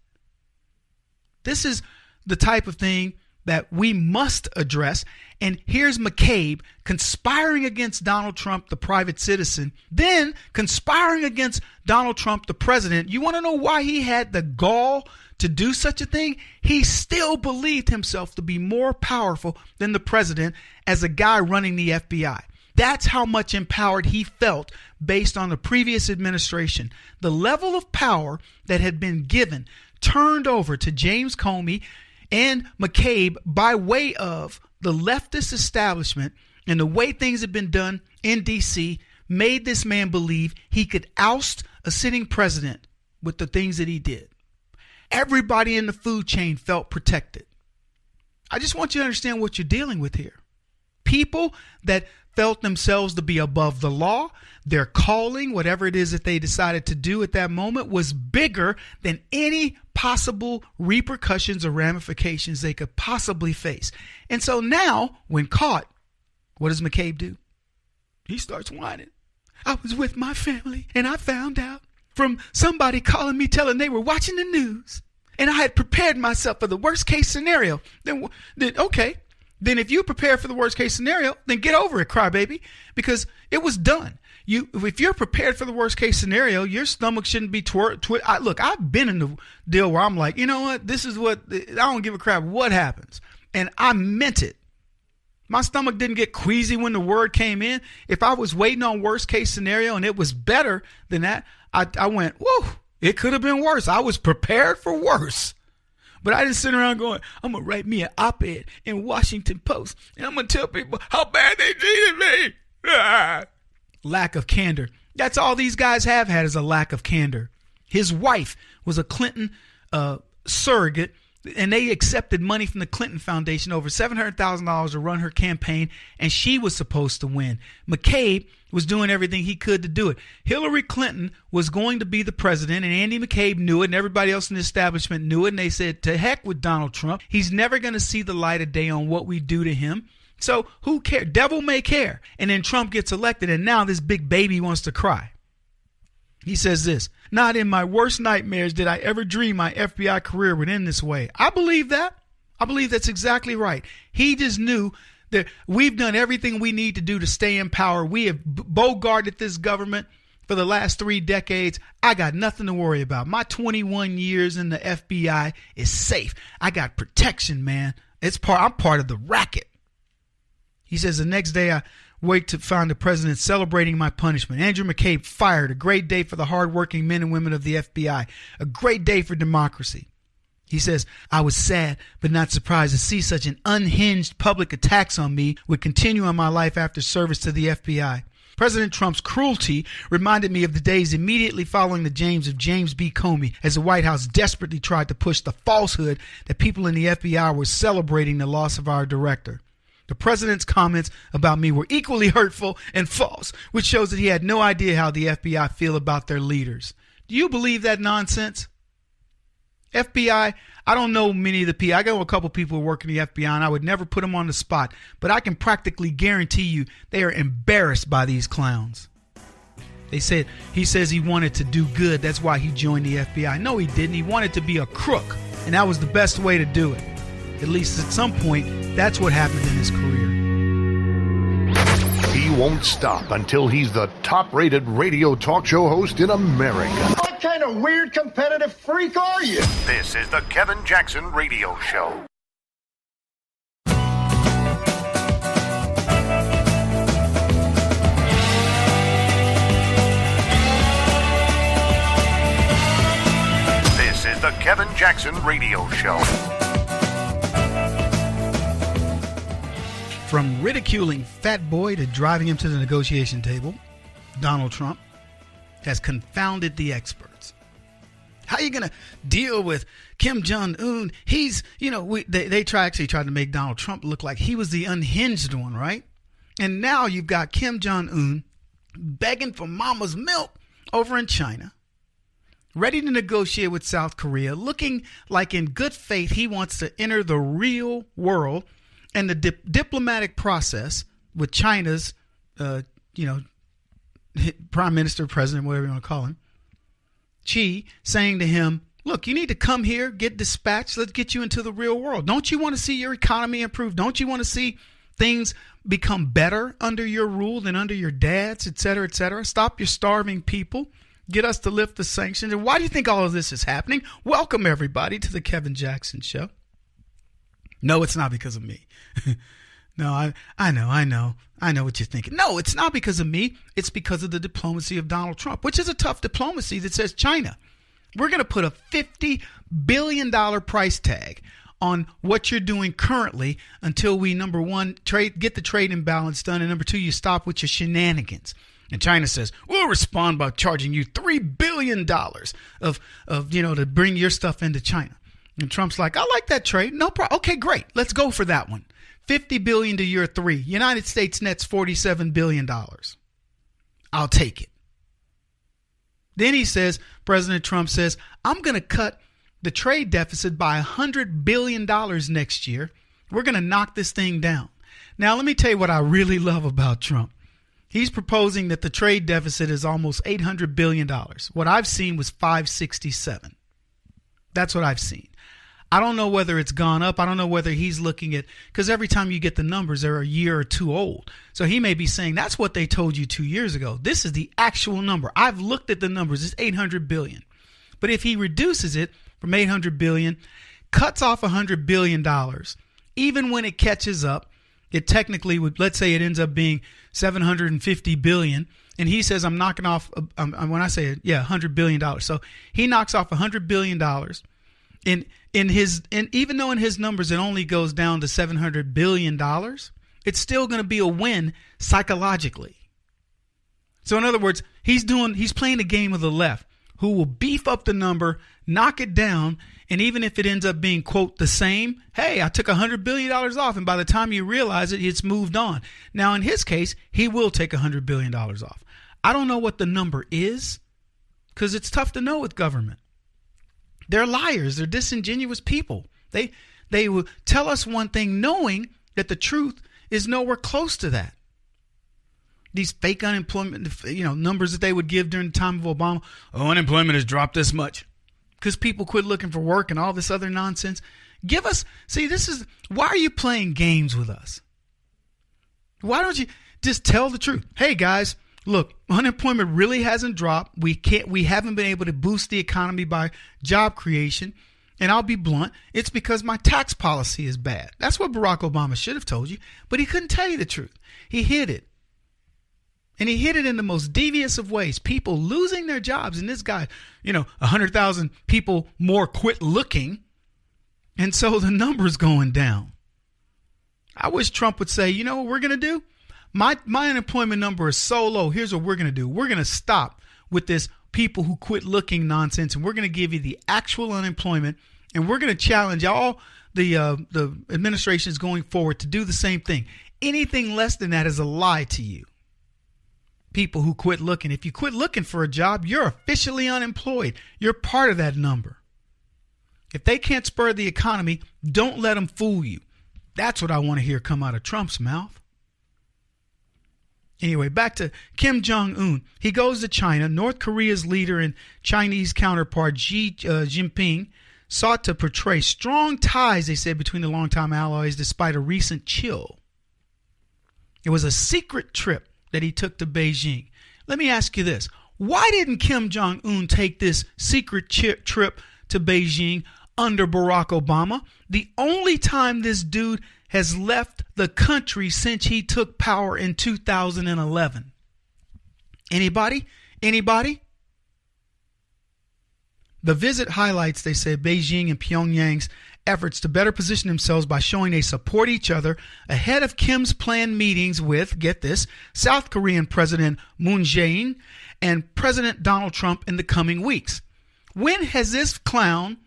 This is the type of thing that we must address. And here's McCabe conspiring against Donald Trump, the private citizen, then conspiring against Donald Trump, the president. You want to know why he had the gall to do such a thing? He still believed himself to be more powerful than the president as a guy running the FBI. That's how much empowered he felt based on the previous administration. The level of power that had been given, turned over to James Comey and McCabe by way of the leftist establishment, and the way things have been done in D.C. made this man believe he could oust a sitting president with the things that he did. Everybody in the food chain felt protected. I just want you to understand what you're dealing with here. People that felt themselves to be above the law, their calling, whatever it is that they decided to do at that moment, was bigger than any possible repercussions or ramifications they could possibly face. And so now, when caught, what does McCabe do? He starts whining. I was with my family and I found out from somebody calling me telling they were watching the news, and I had prepared myself for the worst case scenario. Then okay. Then if you prepare for the worst case scenario, then get over it, crybaby, because it was done. If you're prepared for the worst case scenario, your stomach shouldn't be Look, I've been in the deal where I'm like, you know what? This is what, I don't give a crap what happens. And I meant it. My stomach didn't get queasy when the word came in. If I was waiting on worst case scenario and it was better than that, I went, whoa, it could have been worse. I was prepared for worse. But I didn't sit around going, I'm going to write me an op-ed in Washington Post, and I'm going to tell people how bad they treated me. Lack of candor. That's all these guys have had, is a lack of candor. His wife was a Clinton surrogate, and they accepted money from the Clinton Foundation, over $700,000 to run her campaign, and she was supposed to win. McCabe was doing everything he could to do it. Hillary Clinton was going to be the president, and Andy McCabe knew it, and everybody else in the establishment knew it, and they said, to heck with Donald Trump. He's never going to see the light of day on what we do to him. So who cares? Devil may care. And then Trump gets elected, and now this big baby wants to cry. He says this, not in my worst nightmares did I ever dream my FBI career would end this way. I believe that. I believe that's exactly right. He just knew that we've done everything we need to do to stay in power. We have bogarted this government for the last 3 decades. I got nothing to worry about. My 21 years in the FBI is safe. I got protection, man. I'm part of the racket. He says the next day I wake to find the president celebrating my punishment. Andrew McCabe fired. A great day for the hardworking men and women of the FBI. A great day for democracy. He says, I was sad but not surprised to see such an unhinged public attacks on me would continue in my life after service to the FBI. President Trump's cruelty reminded me of the days immediately following the James B. Comey, as the White House desperately tried to push the falsehood that people in the FBI were celebrating the loss of our director. The president's comments about me were equally hurtful and false, which shows that he had no idea how the FBI feel about their leaders. Do you believe that nonsense? FBI, I don't know many of the people. I know a couple people who work in the FBI, and I would never put them on the spot, but I can practically guarantee you they are embarrassed by these clowns. He says he wanted to do good. That's why he joined the FBI. No, he didn't. He wanted to be a crook, and that was the best way to do it. At least at some point, that's what happened in his career.
He won't stop until he's the top-rated radio talk show host in America.
What kind of weird competitive freak are you?
This is the Kevin Jackson Radio Show. This is the Kevin Jackson Radio Show.
From ridiculing Fat Boy to driving him to the negotiation table, Donald Trump has confounded the experts. How are you going to deal with Kim Jong-un? They tried to make Donald Trump look like he was the unhinged one, right? And now you've got Kim Jong-un begging for mama's milk over in China, ready to negotiate with South Korea, looking like in good faith he wants to enter the real world. And the diplomatic process with China's, prime minister, president, whatever you want to call him, Xi, saying to him, Look, you need to come here, get dispatched. Let's get you into the real world. Don't you want to see your economy improve? Don't you want to see things become better under your rule than under your dad's, et cetera, et cetera? Stop your starving people. Get us to lift the sanctions. And why do you think all of this is happening? Welcome, everybody, to the Kevin Jackson Show. No, it's not because of me. No, I know what you're thinking. No, it's not because of me. It's because of the diplomacy of Donald Trump, which is a tough diplomacy that says, China, we're going to put a $50 billion price tag on what you're doing currently until we, number one, get the trade imbalance done, and number two, you stop with your shenanigans. And China says, we'll respond by charging you $3 billion to bring your stuff into China. And Trump's like, I like that trade. No problem. Okay, great. Let's go for that one. $50 billion to year 3. United States nets $47 billion. I'll take it. Then President Trump says, I'm going to cut the trade deficit by $100 billion next year. We're going to knock this thing down. Now, let me tell you what I really love about Trump. He's proposing that the trade deficit is almost $800 billion. What I've seen was 567. That's what I've seen. I don't know whether it's gone up. I don't know whether he's looking at, because every time you get the numbers, they're a year or two old. So he may be saying that's what they told you 2 years ago. This is the actual number. I've looked at the numbers. It's 800 billion. But if he reduces it from 800 billion, cuts off $100 billion, even when it catches up, it technically would, let's say it ends up being 750 billion. And he says, I'm knocking off, when I say it, $100 billion. So he knocks off $100 billion. And even though in his numbers it only goes down to $700 billion, it's still going to be a win psychologically. So in other words, he's playing the game of the left, who will beef up the number, knock it down, and even if it ends up being, quote, the same, hey, I took $100 billion off, and by the time you realize it, it's moved on. Now, in his case, he will take $100 billion off. I don't know what the number is, because it's tough to know with government. They're liars. They're disingenuous people. They will tell us one thing knowing that the truth is nowhere close to that. These fake unemployment, numbers that they would give during the time of Obama. Oh, unemployment has dropped this much because people quit looking for work and all this other nonsense. Why are you playing games with us? Why don't you just tell the truth? Hey, guys, look, unemployment really hasn't dropped. We haven't been able to boost the economy by job creation. And I'll be blunt, it's because my tax policy is bad. That's what Barack Obama should have told you, but he couldn't tell you the truth. He hid it. And he hid it in the most devious of ways. People losing their jobs. And this guy, 100,000 people more quit looking. And so the number's going down. I wish Trump would say, you know what we're going to do? My unemployment number is so low. Here's what we're going to do. We're going to stop with this people who quit looking nonsense. And we're going to give you the actual unemployment. And we're going to challenge all the administrations going forward to do the same thing. Anything less than that is a lie to you. People who quit looking. If you quit looking for a job, you're officially unemployed. You're part of that number. If they can't spur the economy, don't let them fool you. That's what I want to hear come out of Trump's mouth. Anyway, back to Kim Jong-un. He goes to China. North Korea's leader and Chinese counterpart Xi Jinping sought to portray strong ties, they said, between the longtime allies despite a recent chill. It was a secret trip that he took to Beijing. Let me ask you this. Why didn't Kim Jong-un take this secret trip to Beijing under Barack Obama? The only time this dude has left the country since he took power in 2011. Anybody? The visit highlights, they say, Beijing and Pyongyang's efforts to better position themselves by showing they support each other ahead of Kim's planned meetings with, get this, South Korean President Moon Jae-in and President Donald Trump in the coming weeks. When has this clown,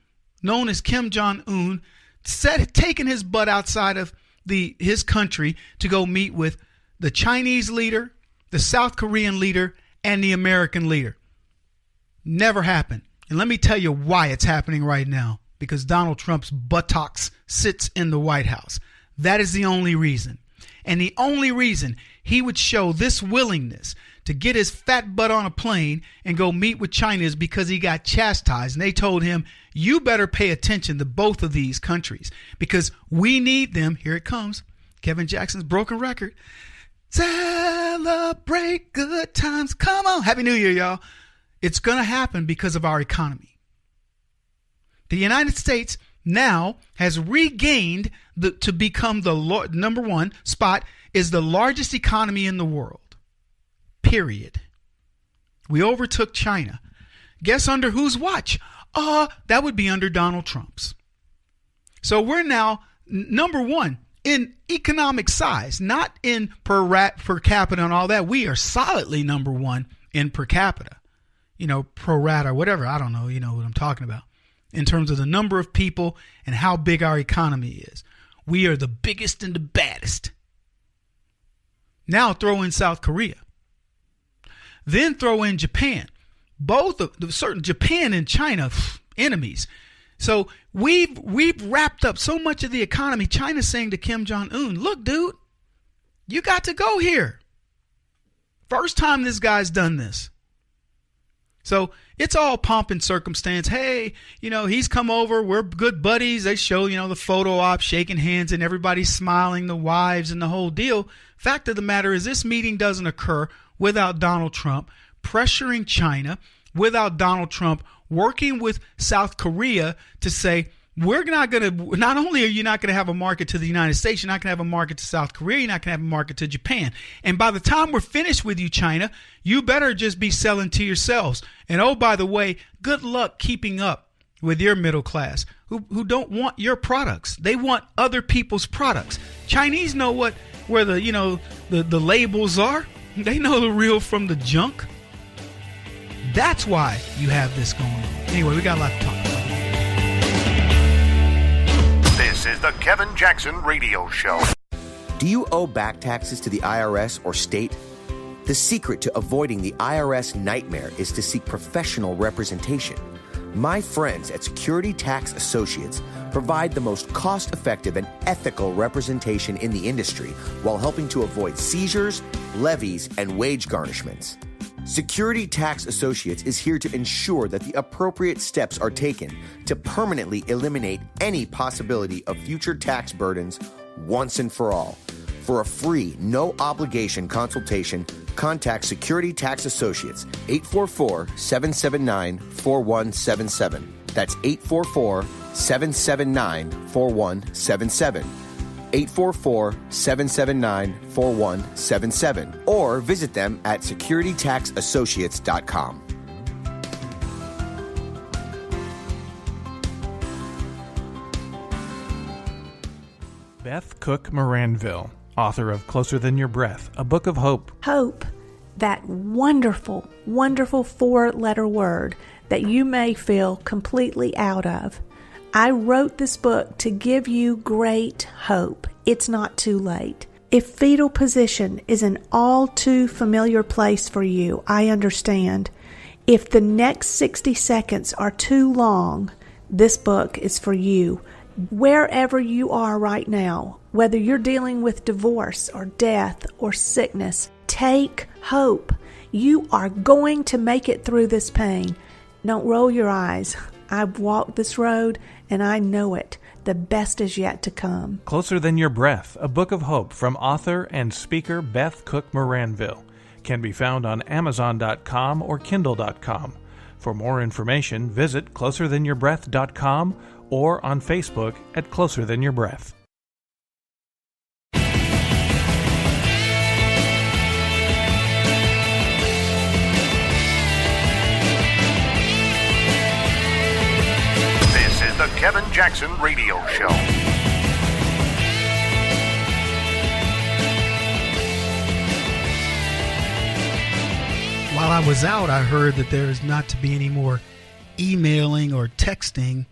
known as Kim Jong-un, taken his butt outside of his country to go meet with the Chinese leader, the South Korean leader, and the American leader? Never happened. And let me tell you why it's happening right now. Because Donald Trump's buttocks sits in the White House. That is the only reason. And the only reason he would show this willingness to get his fat butt on a plane and go meet with China is because he got chastised. And they told him, you better pay attention to both of these countries because we need them. Here it comes. Kevin Jackson's broken record. Celebrate good times. Come on. Happy New Year, y'all. It's going to happen because of our economy. The United States now has regained to become the number one spot is the largest economy in the world. Period. We overtook China. Guess under whose watch? That would be under Donald Trump's. So we're now number one in economic size, not in per capita and all that. We are solidly number one in per capita. Pro rata or whatever. I don't know. You know what I'm talking about. In terms of the number of people and how big our economy is. We are the biggest and the baddest. Now throw in South Korea. Then throw in Japan. Both of the certain Japan and China enemies. So we've wrapped up so much of the economy. China's saying to Kim Jong-un, look, dude, you got to go here. First time this guy's done this. So it's all pomp and circumstance. Hey, he's come over. We're good buddies. They show, the photo op, shaking hands and everybody's smiling, the wives and the whole deal. Fact of the matter is this meeting doesn't occur without Donald Trump pressuring China, without Donald Trump working with South Korea to say, not only are you not going to have a market to the United States, you're not going to have a market to South Korea, you're not going to have a market to Japan. And by the time we're finished with you, China, you better just be selling to yourselves. And oh, by the way, good luck keeping up with your middle class who don't want your products. They want other people's products. Chinese know where the labels are. They know the real from the junk. That's why you have this going on. Anyway, we got a lot to talk about.
This is the Kevin Jackson Radio Show.
Do you owe back taxes to the IRS or state? The secret to avoiding the IRS nightmare is to seek professional representation. My friends at Security Tax Associates provide the most cost-effective and ethical representation in the industry while helping to avoid seizures, levies, and wage garnishments. Security Tax Associates is here to ensure that the appropriate steps are taken to permanently eliminate any possibility of future tax burdens once and for all. For a free, no-obligation consultation, contact Security Tax Associates, 844-779-4177. That's 844-779-4177. 844-779-4177 or visit them at securitytaxassociates.com.
Beth Cook Moranville, author of Closer Than Your Breath, a book of hope.
Hope, that wonderful, wonderful 4-letter word that you may feel completely out of. I wrote this book to give you great hope. It's not too late. If fetal position is an all too familiar place for you, I understand. If the next 60 seconds are too long, this book is for you. Wherever you are right now, whether you're dealing with divorce or death or sickness, take hope. You are going to make it through this pain. Don't roll your eyes. I've walked this road and I know it. The best is yet to come.
Closer Than Your Breath, a book of hope from author and speaker Beth Cook Moranville, can be found on Amazon.com or Kindle.com. For more information, visit closerthanyourBreath.com or on Facebook at Closer Than Your Breath.
This is the Kevin Jackson Radio Show.
While I was out, I heard that there is not to be any more emailing or texting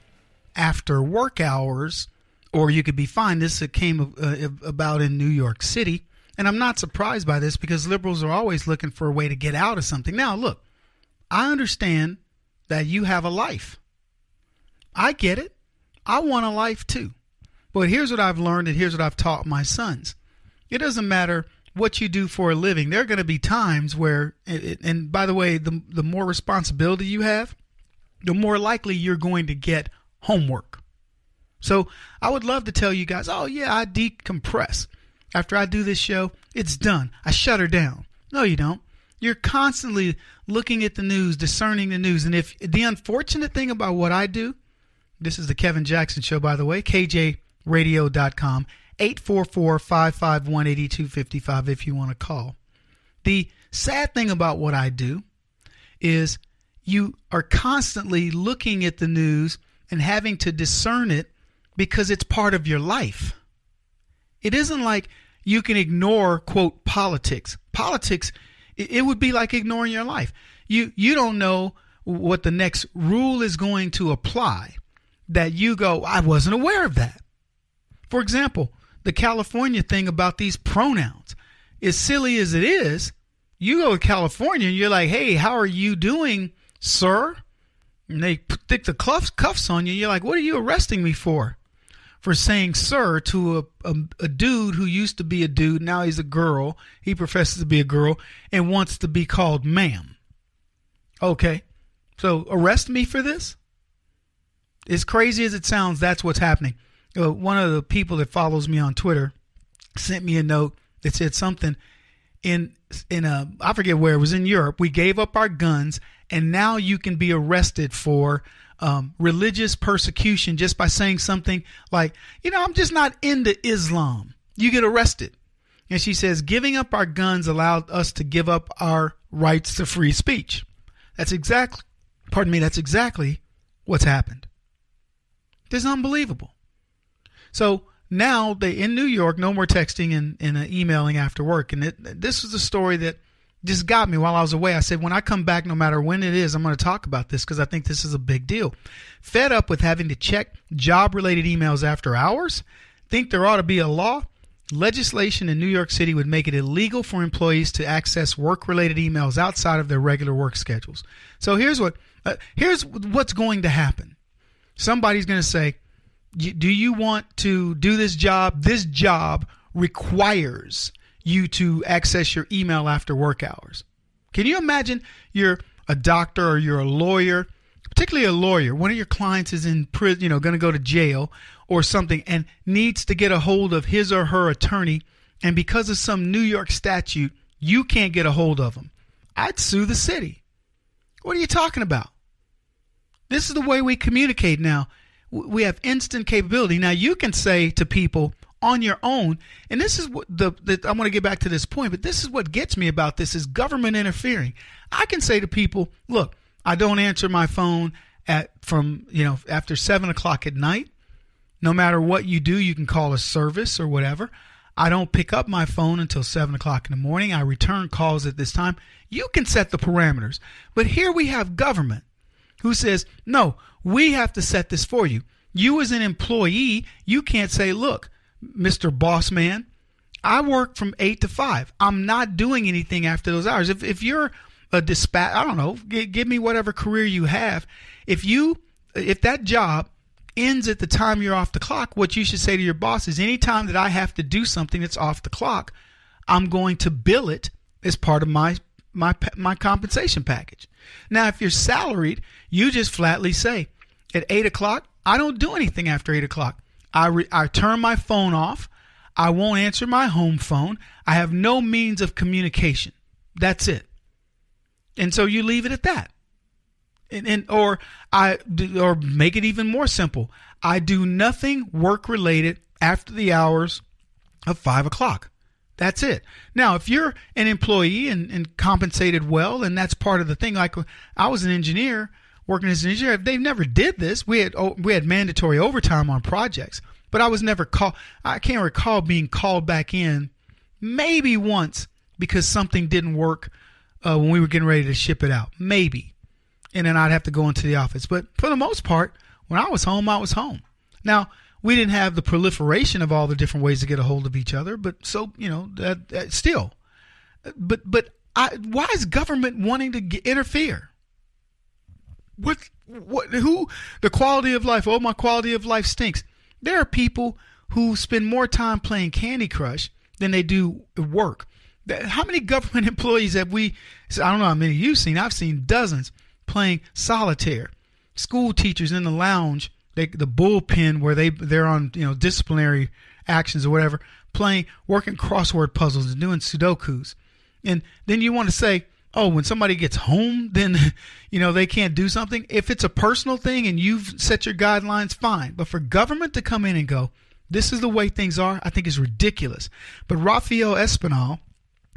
after work hours, or you could be fined. This came about in New York City, and I'm not surprised by this because liberals are always looking for a way to get out of something. Now, look, I understand that you have a life. I get it. I want a life too. But here's what I've learned and here's what I've taught my sons. It doesn't matter what you do for a living, there are going to be times where, and by the way, the more responsibility you have, the more likely you're going to get homework. So I would love to tell you guys, oh yeah, I decompress. After I do this show, it's done. I shut her down. No, you don't. You're constantly looking at the news, discerning the news. And if the unfortunate thing about what I do, this is the Kevin Jackson Show, by the way, KJRadio.com, 844-551-8255 if you want to call. The sad thing about what I do is you are constantly looking at the news and having to discern it because it's part of your life. It isn't like you can ignore, quote, politics. Politics, it would be like ignoring your life. You don't know what the next rule is going to apply that you go, I wasn't aware of that. For example, the California thing about these pronouns, as silly as it is, you go to California and you're like, hey, how are you doing, sir? And they stick the cuffs on you. You're like, what are you arresting me for? For saying sir to a dude who used to be a dude. Now he's a girl. He professes to be a girl and wants to be called ma'am. Okay. So arrest me for this? As crazy as it sounds, that's what's happening. One of the people that follows me on Twitter sent me a note that said something in I forget where, it was in Europe. We gave up our guns and now you can be arrested for religious persecution just by saying something like, I'm just not into Islam. You get arrested. And she says, giving up our guns allowed us to give up our rights to free speech. That's exactly what's happened. This is unbelievable. So now in New York, no more texting and emailing after work. And this was a story that just got me while I was away. I said, when I come back, no matter when it is, I'm going to talk about this because I think this is a big deal. Fed up with having to check job-related emails after hours? Think there ought to be a law? Legislation in New York City would make it illegal for employees to access work-related emails outside of their regular work schedules. So here's what's going to happen. Somebody's going to say, do you want to do this job? This job requires you to access your email after work hours. Can you imagine you're a doctor or you're a lawyer, particularly a lawyer, one of your clients is in prison, going to go to jail or something and needs to get a hold of his or her attorney, and because of some New York statute, you can't get a hold of them. I'd sue the city. What are you talking about? This is the way we communicate now. We have instant capability. Now you can say to people on your own, and this is what I want to get back to this point, but this is what gets me about this is government interfering. I can say to people, look, I don't answer my phone after 7 o'clock at night. No matter what you do, you can call a service or whatever. I don't pick up my phone until 7 o'clock in the morning. I return calls at this time. You can set the parameters. But here we have government who says, no, we have to set this for you. You as an employee, you can't say, look, Mr. Boss Man, I work from 8 to 5. I'm not doing anything after those hours. If you're a dispatch, I don't know, give me whatever career you have. If that job ends at the time you're off the clock, what you should say to your boss is anytime that I have to do something that's off the clock, I'm going to bill it as part of my compensation package. Now, if you're salaried, you just flatly say at 8 o'clock, I don't do anything after 8 o'clock. I turn my phone off. I won't answer my home phone. I have no means of communication. That's it. And so you leave it at that. Or make it even more simple. I do nothing work related after the hours of 5 o'clock. That's it. Now, if you're an employee and compensated well, and that's part of the thing. Like I was an engineer working as an engineer. They never did this. We had mandatory overtime on projects, but I was never called. I can't recall being called back in maybe once because something didn't work when we were getting ready to ship it out. Maybe. And then I'd have to go into the office. But for the most part, when I was home, I was home. Now, we didn't have the proliferation of all the different ways to get a hold of each other, but so, that still. But why is government wanting to interfere? Who? The quality of life. Oh, my quality of life stinks. There are people who spend more time playing Candy Crush than they do work. How many government employees have we, I don't know how many you've seen, I've seen dozens playing solitaire. School teachers in the lounge, the bullpen where they're on disciplinary actions or whatever, working crossword puzzles and doing Sudokus. And then you want to say, oh, when somebody gets home, then they can't do something. If it's a personal thing and you've set your guidelines, fine. But for government to come in and go, this is the way things are, I think is ridiculous. But Raphael Espinal,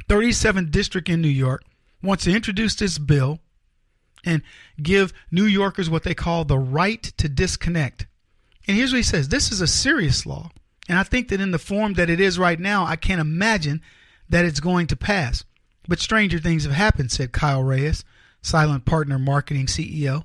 37th District in New York, wants to introduce this bill and give New Yorkers what they call the right to disconnect. And here's what he says. This is a serious law. And I think that in the form that it is right now, I can't imagine that it's going to pass. But stranger things have happened, said Kyle Reyes, Silent Partner Marketing CEO.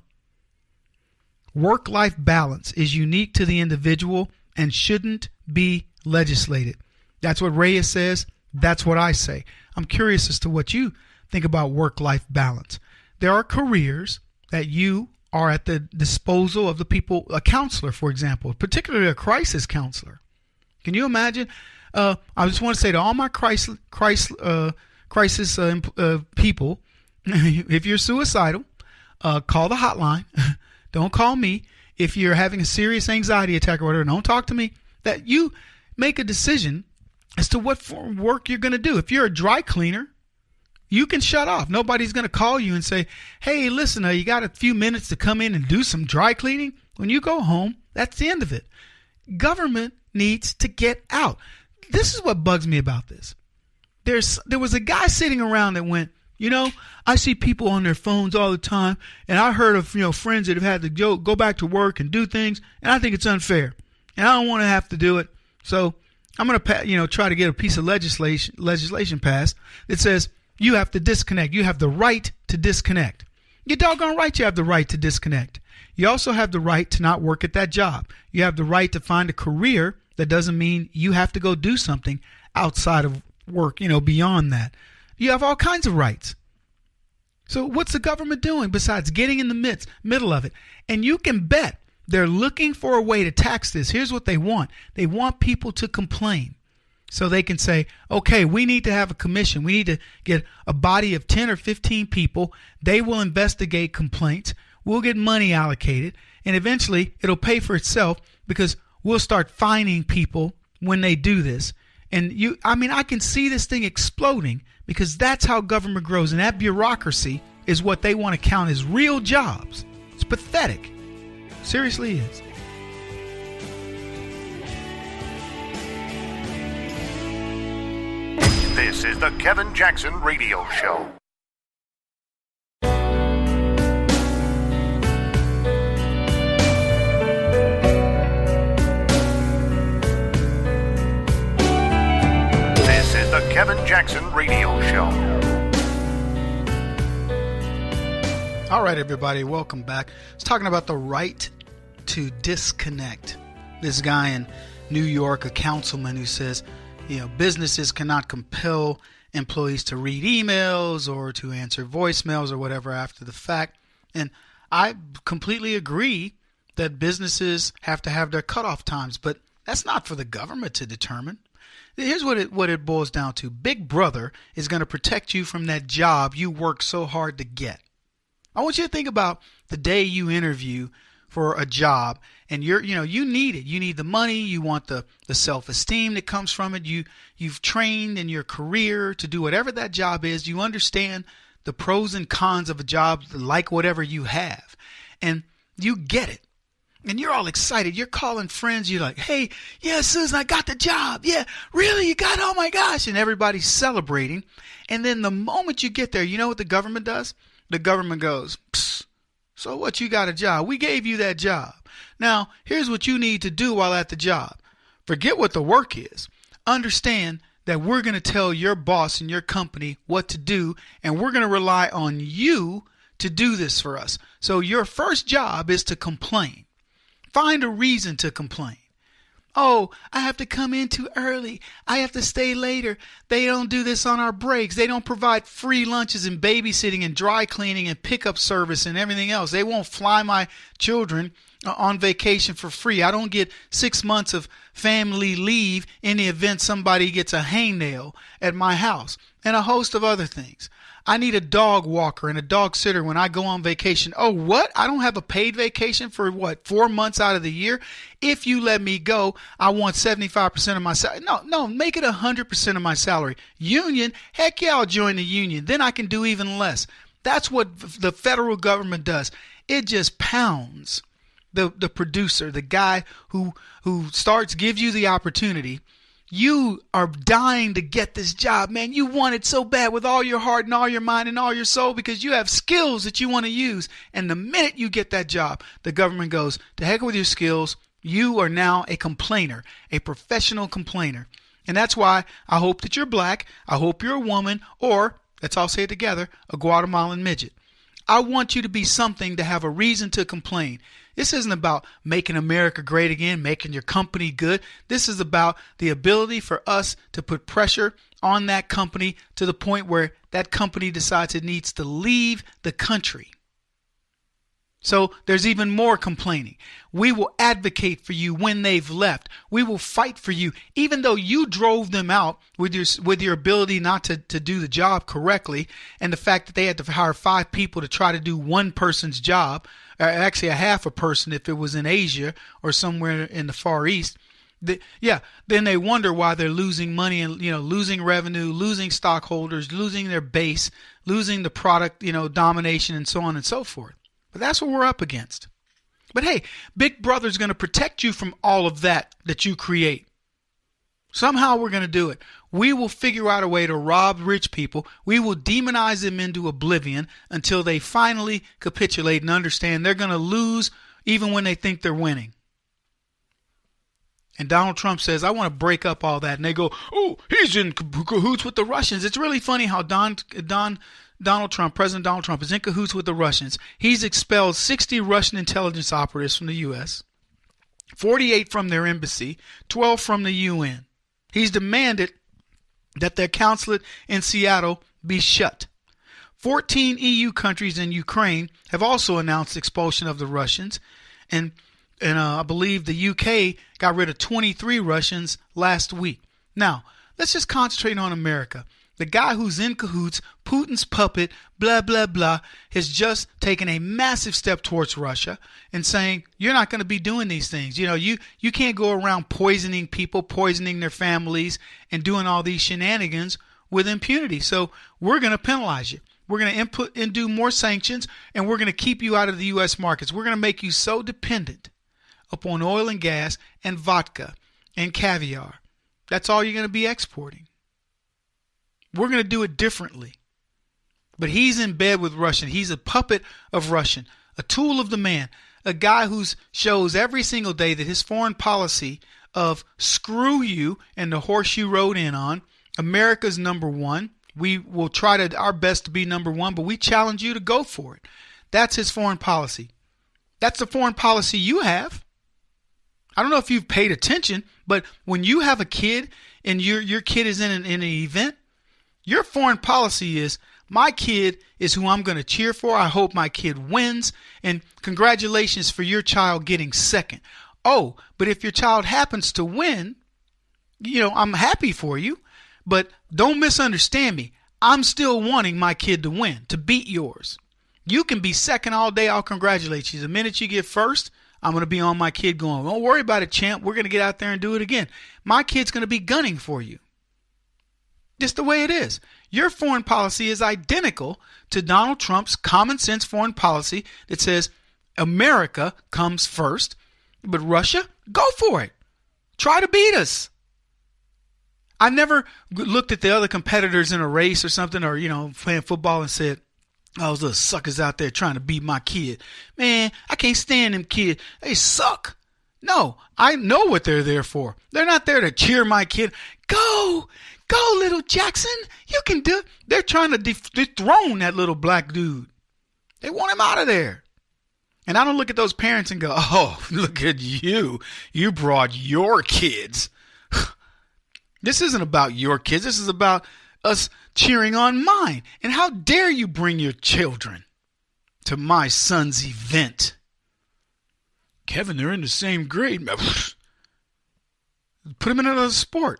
Work-life balance is unique to the individual and shouldn't be legislated. That's what Reyes says. That's what I say. I'm curious as to what you think about work-life balance. There are careers that you are at the disposal of the people, a counselor, for example, particularly a crisis counselor. Can you imagine? I just want to say to all my crisis people, if you're suicidal, call the hotline. Don't call me. If you're having a serious anxiety attack or whatever, don't talk to me. That you make a decision as to what work you're going to do. If you're a dry cleaner, you can shut off. Nobody's going to call you and say, hey, listen, you got a few minutes to come in and do some dry cleaning? When you go home, that's the end of it. Government needs to get out. This is what bugs me about this. There was a guy sitting around that went, I see people on their phones all the time, and I heard of friends that have had to go back to work and do things, and I think it's unfair, and I don't want to have to do it. So I'm going to try to get a piece of legislation passed that says you have to disconnect. You have the right to disconnect. You're doggone right you have the right to disconnect. You also have the right to not work at that job. You have the right to find a career that doesn't mean you have to go do something outside of work, beyond that. You have all kinds of rights. So what's the government doing besides getting in the middle of it? And you can bet they're looking for a way to tax this. Here's what they want. They want people to complain so they can say, okay, we need to have a commission. We need to get a body of 10 or 15 people. They will investigate complaints. We'll get money allocated, and eventually it'll pay for itself because we'll start fining people when they do this. And I can see this thing exploding because that's how government grows. And that bureaucracy is what they want to count as real jobs. It's pathetic. Seriously is.
This is the Kevin Jackson Radio Show. This is the Kevin Jackson Radio Show.
All right, everybody, welcome back. I was talking about the right to disconnect. This guy in New York, a councilman who says, businesses cannot compel employees to read emails or to answer voicemails or whatever after the fact. And I completely agree that businesses have to have their cutoff times, but that's not for the government to determine. Here's what it boils down to. Big Brother is going to protect you from that job you work so hard to get. I want you to think about the day you interview for a job and you need it. You need the money. You want the self-esteem that comes from it. You've trained in your career to do whatever that job is. You understand the pros and cons of a job, like whatever you have, and you get it. And you're all excited. You're calling friends. You're like, hey, yeah, Susan, I got the job. Yeah, really? You got it? Oh, my gosh. And everybody's celebrating. And then the moment you get there, you know what the government does? The government goes, psst, so what, you got a job? We gave you that job. Now, here's what you need to do while at the job. Forget what the work is. Understand that we're going to tell your boss and your company what to do, and we're going to rely on you to do this for us. So your first job is to complain. Find a reason to complain. Oh, I have to come in too early. I have to stay later. They don't do this on our breaks. They don't provide free lunches and babysitting and dry cleaning and pickup service and everything else. They won't fly my children on vacation for free. I don't get 6 months of family leave in the event somebody gets a hangnail at my house, and a host of other things. I need a dog walker and a dog sitter when I go on vacation. Oh, what? I don't have a paid vacation for 4 months out of the year? If you let me go, I want 75% of my salary. No, make it 100% of my salary. Union? Heck yeah, I'll join the union. Then I can do even less. That's what the federal government does. It just pounds the producer, the guy who gives you the opportunity. You are dying to get this job, man. You want it so bad with all your heart and all your mind and all your soul because you have skills that you want to use. And the minute you get that job, the government goes, to heck with your skills. You are now a complainer, a professional complainer. And that's why I hope that you're black. I hope you're a woman, or, let's all say it together, a Guatemalan midget. I want you to be something to have a reason to complain. This isn't about making America great again, making your company good. This is about the ability for us to put pressure on that company to the point where that company decides it needs to leave the country. So there's even more complaining. We will advocate for you when they've left. We will fight for you, even though you drove them out with your ability not to do the job correctly, and the fact that they had to hire 5 people to try to do one person's job, or actually a half a person if it was in Asia or somewhere in the Far East. Then they wonder why they're losing money and losing revenue, losing stockholders, losing their base, losing the product domination, and so on and so forth. But that's what we're up against. But hey, Big Brother's going to protect you from all of that you create. Somehow we're going to do it. We will figure out a way to rob rich people. We will demonize them into oblivion until they finally capitulate and understand they're going to lose even when they think they're winning. And Donald Trump says, I want to break up all that. And they go, oh, he's in cahoots with the Russians. It's really funny how President Donald Trump is in cahoots with the Russians. He's expelled 60 Russian intelligence operatives from the U.S., 48 from their embassy, 12 from the UN. He's demanded that their consulate in Seattle be shut. 14 EU countries and Ukraine have also announced expulsion of the Russians. And I believe the UK got rid of 23 Russians last week. Now, let's just concentrate on America. The guy who's in cahoots, Putin's puppet, blah, blah, blah, has just taken a massive step towards Russia and saying, you're not going to be doing these things. You can't go around poisoning people, poisoning their families, and doing all these shenanigans with impunity. So we're going to penalize you. We're going to input and do more sanctions, and we're going to keep you out of the U.S. markets. We're going to make you so dependent upon oil and gas and vodka and caviar. That's all you're going to be exporting. We're going to do it differently. But he's in bed with Russian. He's a puppet of Russian, a tool of the man, a guy who shows every single day that his foreign policy of screw you and the horse you rode in on, America's number one. We will try our best to be number one, but we challenge you to go for it. That's his foreign policy. That's the foreign policy you have. I don't know if you've paid attention, but when you have a kid and your kid is in an event, your foreign policy is, my kid is who I'm going to cheer for. I hope my kid wins. And congratulations for your child getting second. Oh, but if your child happens to win, I'm happy for you. But don't misunderstand me. I'm still wanting my kid to win, to beat yours. You can be second all day. I'll congratulate you. The minute you get first, I'm going to be on my kid going, don't worry about it, champ. We're going to get out there and do it again. My kid's going to be gunning for you. Just the way it is. Your foreign policy is identical to Donald Trump's common sense foreign policy that says America comes first, but Russia, go for it. Try to beat us. I never looked at the other competitors in a race or something, or, playing football and said, oh, those little suckers out there trying to beat my kid. Man, I can't stand them kids. They suck. No, I know what they're there for. They're not there to cheer my kid. Go, little Jackson. You can do it. They're trying to dethrone that little black dude. They want him out of there. And I don't look at those parents and go, oh, look at you. You brought your kids. This isn't about your kids. This is about us cheering on mine. And how dare you bring your children to my son's event? Kevin, they're in the same grade. Put them in another sport.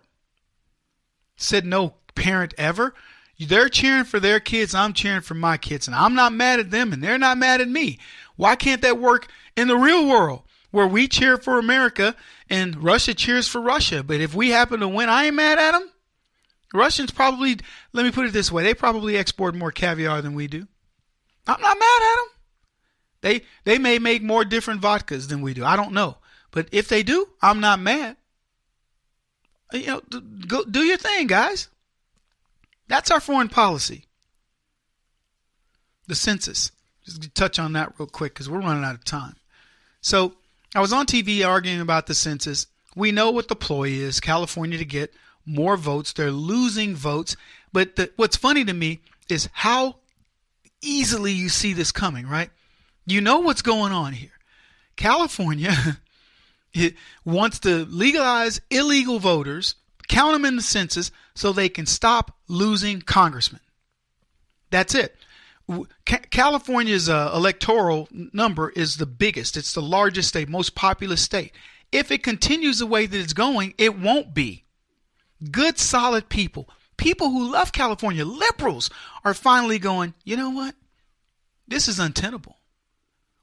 Said no parent ever. They're cheering for their kids. I'm cheering for my kids. And I'm not mad at them and they're not mad at me. Why can't that work in the real world where we cheer for America and Russia cheers for Russia? But if we happen to win, I ain't mad at them. Russians probably, let me put it this way, they probably export more caviar than we do. I'm not mad at them. They may make more different vodkas than we do. I don't know. But if they do, I'm not mad. You know, go do your thing, guys. That's our foreign policy. The census. Just touch on that real quick because we're running out of time. So I was on TV arguing about the census. We know what the ploy is. California to get more votes. They're losing votes. But what's funny to me is how easily you see this coming, right? You know what's going on here. California it wants to legalize illegal voters, count them in the census so they can stop losing congressmen. That's it. California's electoral number is the biggest. It's the largest state, most populous state. If it continues the way that it's going, it won't be. Good, solid people who love California, liberals, are finally going, you know what? This is untenable.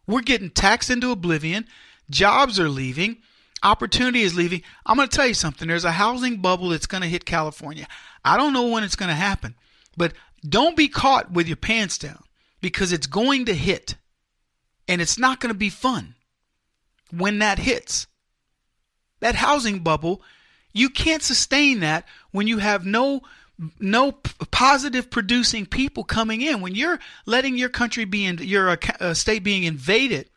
We're getting taxed into oblivion. Jobs are leaving. Opportunity is leaving. I'm going to tell you something. There's a housing bubble that's going to hit California. I don't know when it's going to happen, but don't be caught with your pants down because it's going to hit and it's not going to be fun when that hits. That housing bubble, you can't sustain that when you have no positive producing people coming in. When you're letting your country your state being invaded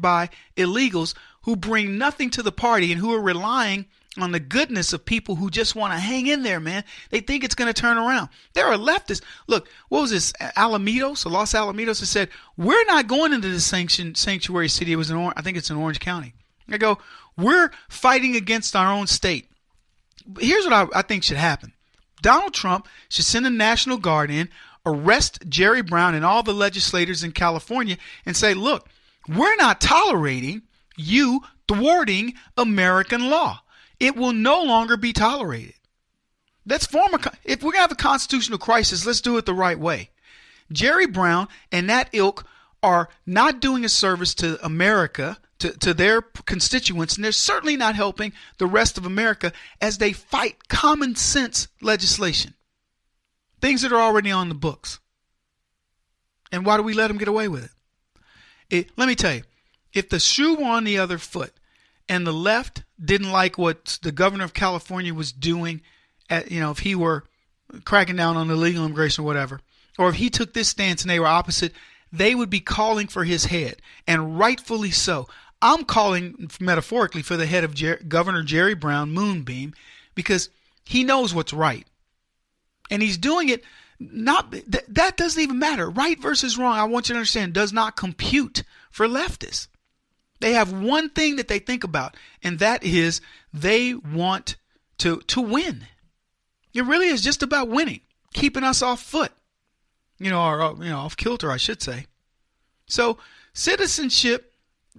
by illegals who bring nothing to the party and who are relying on the goodness of people who just want to hang in there, man. They think it's going to turn around. There are leftists. Look, what was this? Los Alamitos has said, we're not going into this sanctuary city. It was I think it's in Orange County. They go, we're fighting against our own state. Here's what I think should happen. Donald Trump should send the National Guard in, arrest Jerry Brown and all the legislators in California and say, look, we're not tolerating you thwarting American law. It will no longer be tolerated. If we're going to have a constitutional crisis, let's do it the right way. Jerry Brown and that ilk are not doing a service to America, to their constituents, and they're certainly not helping the rest of America as they fight common sense legislation. Things that are already on the books. And why do we let them get away with it? Let me tell you, if the shoe were on the other foot and the left didn't like what the governor of California was doing, if he were cracking down on illegal immigration or whatever, or if he took this stance and they were opposite, they would be calling for his head, and rightfully so. I'm calling metaphorically for the head of Governor Jerry Brown, Moonbeam, because he knows what's right. And he's doing it that doesn't even matter. Right versus wrong, I want you to understand, does not compute for leftists. They have one thing that they think about, and that is they want to win. It really is just about winning, keeping us off foot, or off kilter, I should say. So citizenship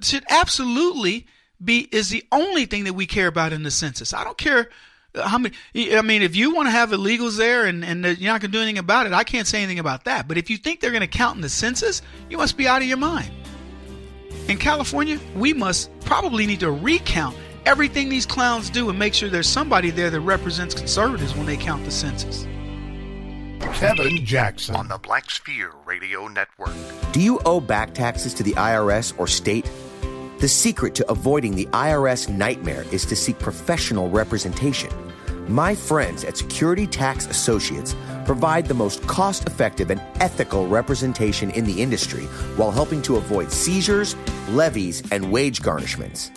should absolutely is the only thing that we care about in the census. I don't care how many. I mean, if you want to have illegals there and you're not going to do anything about it, I can't say anything about that. But if you think they're going to count in the census, you must be out of your mind. In California, we must probably need to recount everything these clowns do and make sure there's somebody there that represents conservatives when they count the census.
Kevin Jackson on the Black Sphere Radio Network.
Do you owe back taxes to the IRS or state? The secret to avoiding the IRS nightmare is to seek professional representation. My friends at Security Tax Associates provide the most cost-effective and ethical representation in the industry while helping to avoid seizures, levies, and wage garnishments.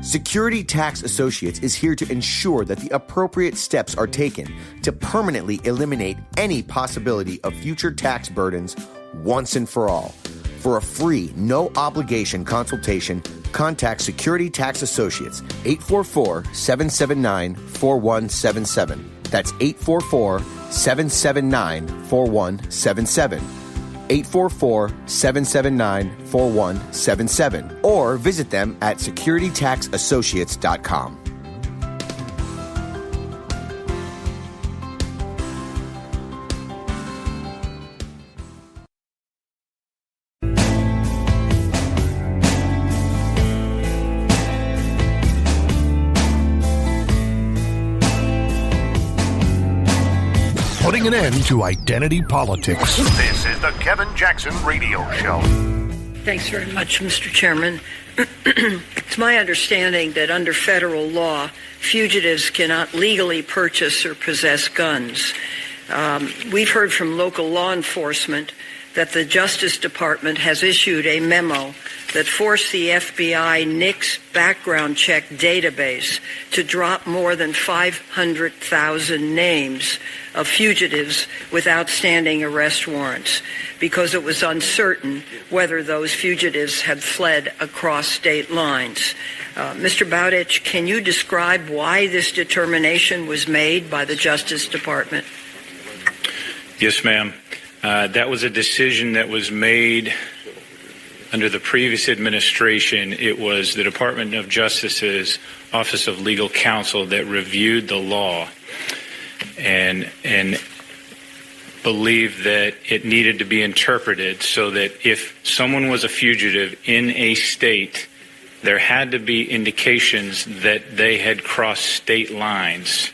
Security Tax Associates is here to ensure that the appropriate steps are taken to permanently eliminate any possibility of future tax burdens once and for all. For a free, no-obligation consultation, contact Security Tax Associates, 844-779-4177. That's 844-779-4177. 844-779-4177 or visit them at securitytaxassociates.com.
Putting an end to identity politics. This is the Kevin Jackson Radio Show.
Thanks very much, Mr. Chairman. It's my understanding that under federal law, fugitives cannot legally purchase or possess guns. We've heard from local law enforcement that the Justice Department has issued a memo that forced the FBI NICS background check database to drop more than 500,000 names of fugitives with outstanding arrest warrants because it was uncertain whether those fugitives had fled across state lines. Mr. Bowditch, can you describe why this determination was made by the Justice Department?
Yes, ma'am. That was a decision that was made under the previous administration. It was the Department of Justice's Office of Legal Counsel that reviewed the law and believed that it needed to be interpreted so that if someone was a fugitive in a state, there had to be indications that they had crossed state lines.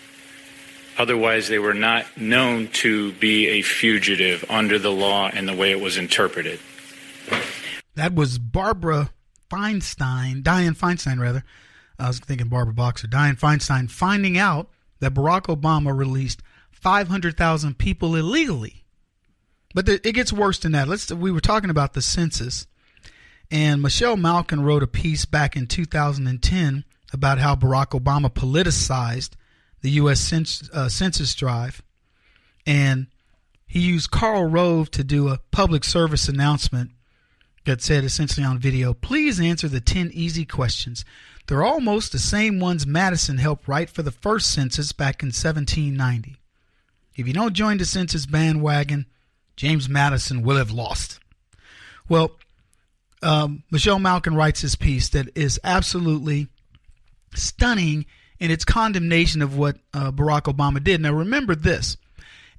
Otherwise, they were not known to be a fugitive under the law and the way it was interpreted.
That was Dianne Feinstein, rather. I was thinking Barbara Boxer. Dianne Feinstein finding out that Barack Obama released 500,000 people illegally. But it gets worse than that. We were talking about the census, and Michelle Malkin wrote a piece back in 2010 about how Barack Obama politicized the U.S. census drive, and he used Karl Rove to do a public service announcement that said essentially on video, please answer the 10 easy questions. They're almost the same ones Madison helped write for the first census back in 1790. If you don't join the census bandwagon, James Madison will have lost. Well, Michelle Malkin writes this piece that is absolutely stunning in its condemnation of what Barack Obama did. Now, remember this.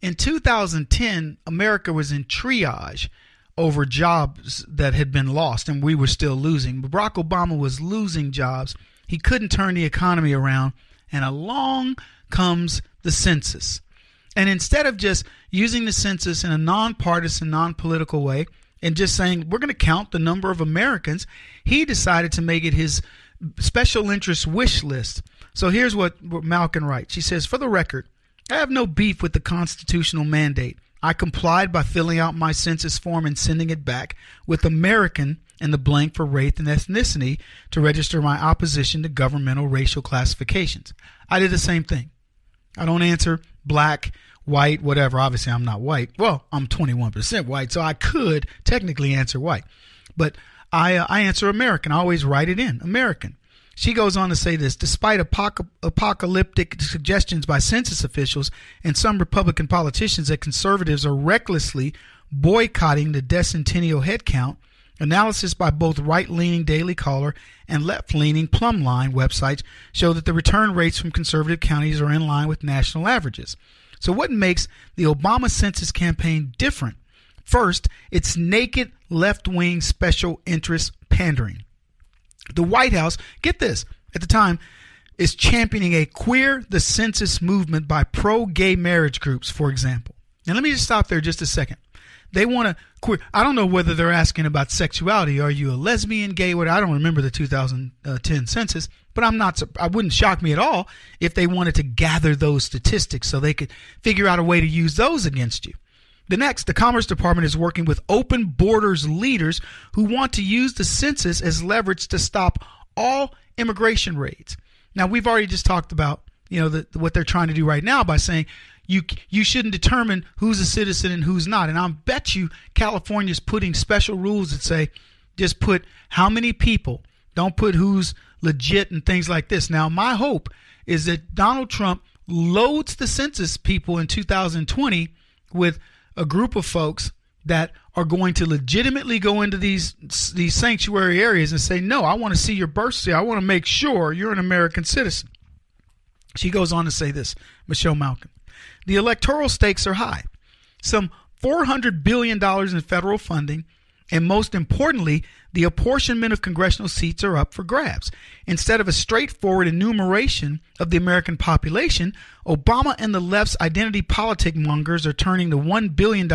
In 2010, America was in triage over jobs that had been lost, and we were still losing. But Barack Obama was losing jobs. He couldn't turn the economy around, and along comes the census. And instead of just using the census in a nonpartisan, non-political way and just saying, we're going to count the number of Americans, he decided to make it his special interest wish list. So here's what Malkin writes. She says, for the record, I have no beef with the constitutional mandate. I complied by filling out my census form and sending it back with American in the blank for race and ethnicity to register my opposition to governmental racial classifications. I did the same thing. I don't answer black, white, whatever. Obviously, I'm not white. Well, I'm 21% white, so I could technically answer white. But I answer American. I always write it in, American. She goes on to say this, despite apocalyptic suggestions by census officials and some Republican politicians that conservatives are recklessly boycotting the decennial head count, analysis by both right-leaning Daily Caller and left-leaning Plumline websites show that the return rates from conservative counties are in line with national averages. So what makes the Obama census campaign different? First, it's naked left-wing special interest pandering. The White House, get this, at the time, is championing a queer the census movement by pro-gay marriage groups, for example. And let me just stop there just a second. They want to queer. I don't know whether they're asking about sexuality. Are you a lesbian, gay, whatever? I don't remember the 2010 census, but I wouldn't shock me at all if they wanted to gather those statistics so they could figure out a way to use those against you. The Commerce Department is working with Open Borders leaders who want to use the census as leverage to stop all immigration raids. Now, we've already just talked about, what they're trying to do right now by saying you shouldn't determine who's a citizen and who's not. And I bet you California's putting special rules that say just put how many people, don't put who's legit and things like this. Now, my hope is that Donald Trump loads the census people in 2020 with a group of folks that are going to legitimately go into these sanctuary areas and say, no, I want to see your birth certificate. I want to make sure you're an American citizen. She goes on to say this, Michelle Malkin. The electoral stakes are high. Some $400 billion in federal funding, and most importantly, the apportionment of congressional seats are up for grabs. Instead of a straightforward enumeration of the American population, Obama and the left's identity politic mongers are turning the $1 billion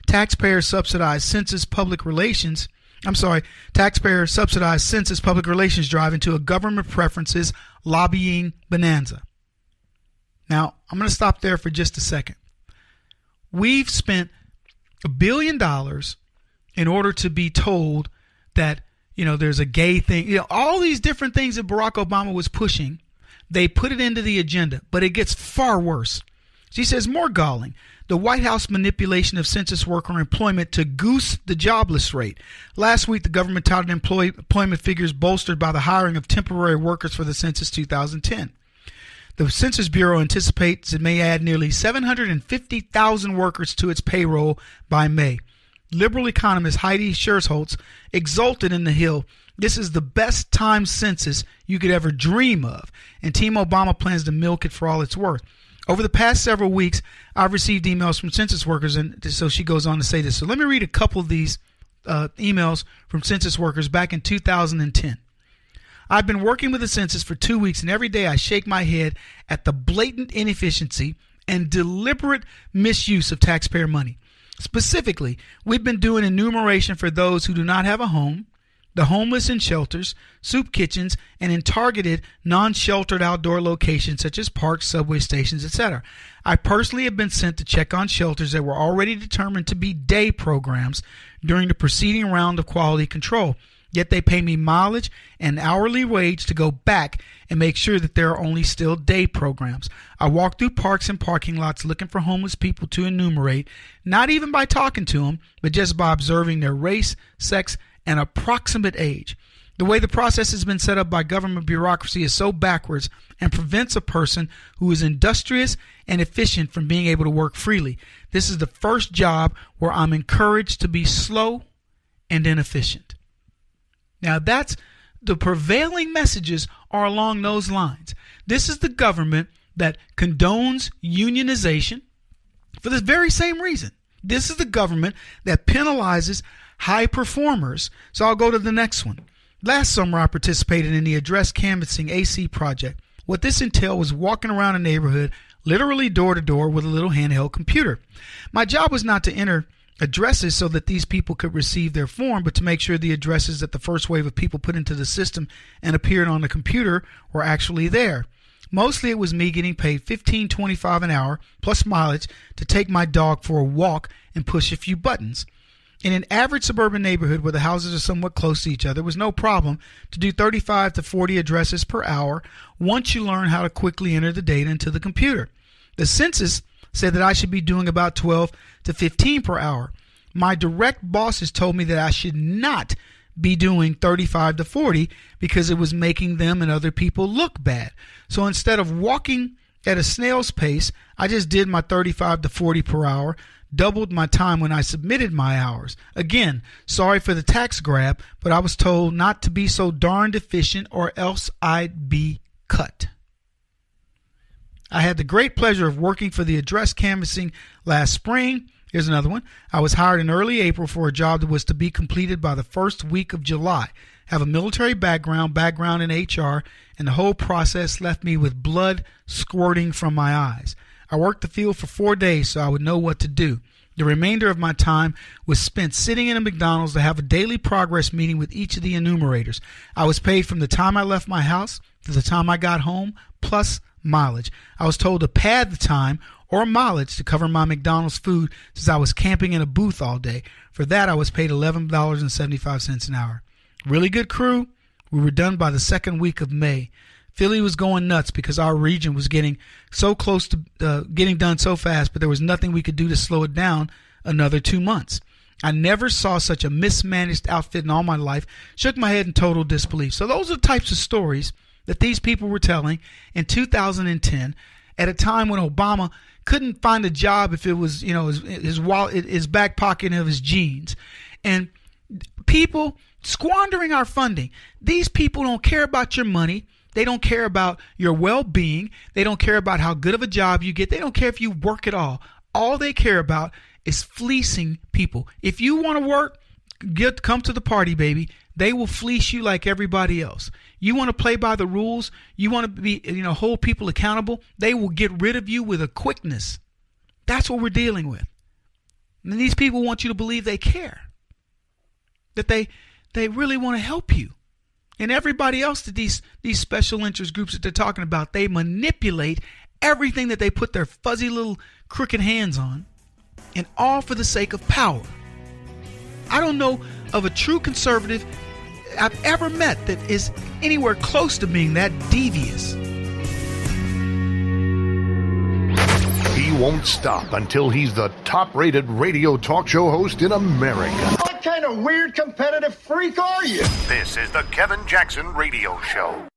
taxpayer-subsidized census public relations drive into a government preferences lobbying bonanza. Now, I'm going to stop there for just a second. We've spent $1 billion in order to be told that, there's a gay thing. All these different things that Barack Obama was pushing, they put it into the agenda, but it gets far worse. She says, more galling, the White House manipulation of census worker employment to goose the jobless rate. Last week, the government touted employment figures bolstered by the hiring of temporary workers for the census 2010. The Census Bureau anticipates it may add nearly 750,000 workers to its payroll by May. Liberal economist Heidi Schersholtz exulted in the Hill. This is the best timed census you could ever dream of, and Team Obama plans to milk it for all it's worth. Over the past several weeks, I've received emails from census workers, and so she goes on to say this. So let me read a couple of these emails from census workers back in 2010. I've been working with the census for 2 weeks, and every day I shake my head at the blatant inefficiency and deliberate misuse of taxpayer money. Specifically, we've been doing enumeration for those who do not have a home, the homeless in shelters, soup kitchens, and in targeted non-sheltered outdoor locations such as parks, subway stations, etc. I personally have been sent to check on shelters that were already determined to be day programs during the preceding round of quality control. Yet they pay me mileage and hourly wage to go back and make sure that there are only still day programs. I walk through parks and parking lots looking for homeless people to enumerate, not even by talking to them, but just by observing their race, sex, and approximate age. The way the process has been set up by government bureaucracy is so backwards and prevents a person who is industrious and efficient from being able to work freely. This is the first job where I'm encouraged to be slow and inefficient. Now, that's the prevailing messages are along those lines. This is the government that condones unionization for the very same reason. This is the government that penalizes high performers. So I'll go to the next one. Last summer, I participated in the Address Canvassing AC project. What this entailed was walking around a neighborhood, literally door to door with a little handheld computer. My job was not to enter addresses so that these people could receive their form, but to make sure the addresses that the first wave of people put into the system and appeared on the computer were actually there. Mostly it was me getting paid $15.25 an hour plus mileage to take my dog for a walk and push a few buttons. In an average suburban neighborhood where the houses are somewhat close to each other, it was no problem to do 35 to 40 addresses per hour once you learn how to quickly enter the data into the computer. The census said that I should be doing about 12 to 15 per hour. My direct bosses told me that I should not be doing 35 to 40 because it was making them and other people look bad. So instead of walking at a snail's pace, I just did my 35 to 40 per hour, doubled my time when I submitted my hours. Again, sorry for the tax grab, but I was told not to be so darned efficient or else I'd be cut. I had the great pleasure of working for the Address Canvassing last spring. Here's another one. I was hired in early April for a job that was to be completed by the first week of July. Have a military background in HR, and the whole process left me with blood squirting from my eyes. I worked the field for 4 days so I would know what to do. The remainder of my time was spent sitting in a McDonald's to have a daily progress meeting with each of the enumerators. I was paid from the time I left my house to the time I got home, plus mileage. I was told to pad the time or mileage to cover my McDonald's food since I was camping in a booth all day. For that, I was paid $11.75 an hour. Really good crew. We were done by the second week of May. Philly was going nuts because our region was getting so close to getting done so fast, but there was nothing we could do to slow it down another 2 months. I never saw such a mismanaged outfit in all my life. Shook my head in total disbelief. So those are the types of stories that these people were telling in 2010. at a time when Obama couldn't find a job if it was, his wallet, his back pocket of his jeans. And people squandering our funding. These people don't care about your money. They don't care about your well-being. They don't care about how good of a job you get. They don't care if you work at all. All they care about is fleecing people. If you want to work, come to the party, baby. They will fleece you like everybody else. You want to play by the rules, you want to be, hold people accountable, they will get rid of you with a quickness. That's what we're dealing with. And these people want you to believe they care, that they really want to help you. And everybody else, that these special interest groups that they're talking about, they manipulate everything that they put their fuzzy little crooked hands on, and all for the sake of power. I don't know of a true conservative I've ever met that is anywhere close to being that devious.
He won't stop until he's the top-rated radio talk show host in America.
What kind of weird competitive freak are you?
This is the Kevin Jackson Radio Show.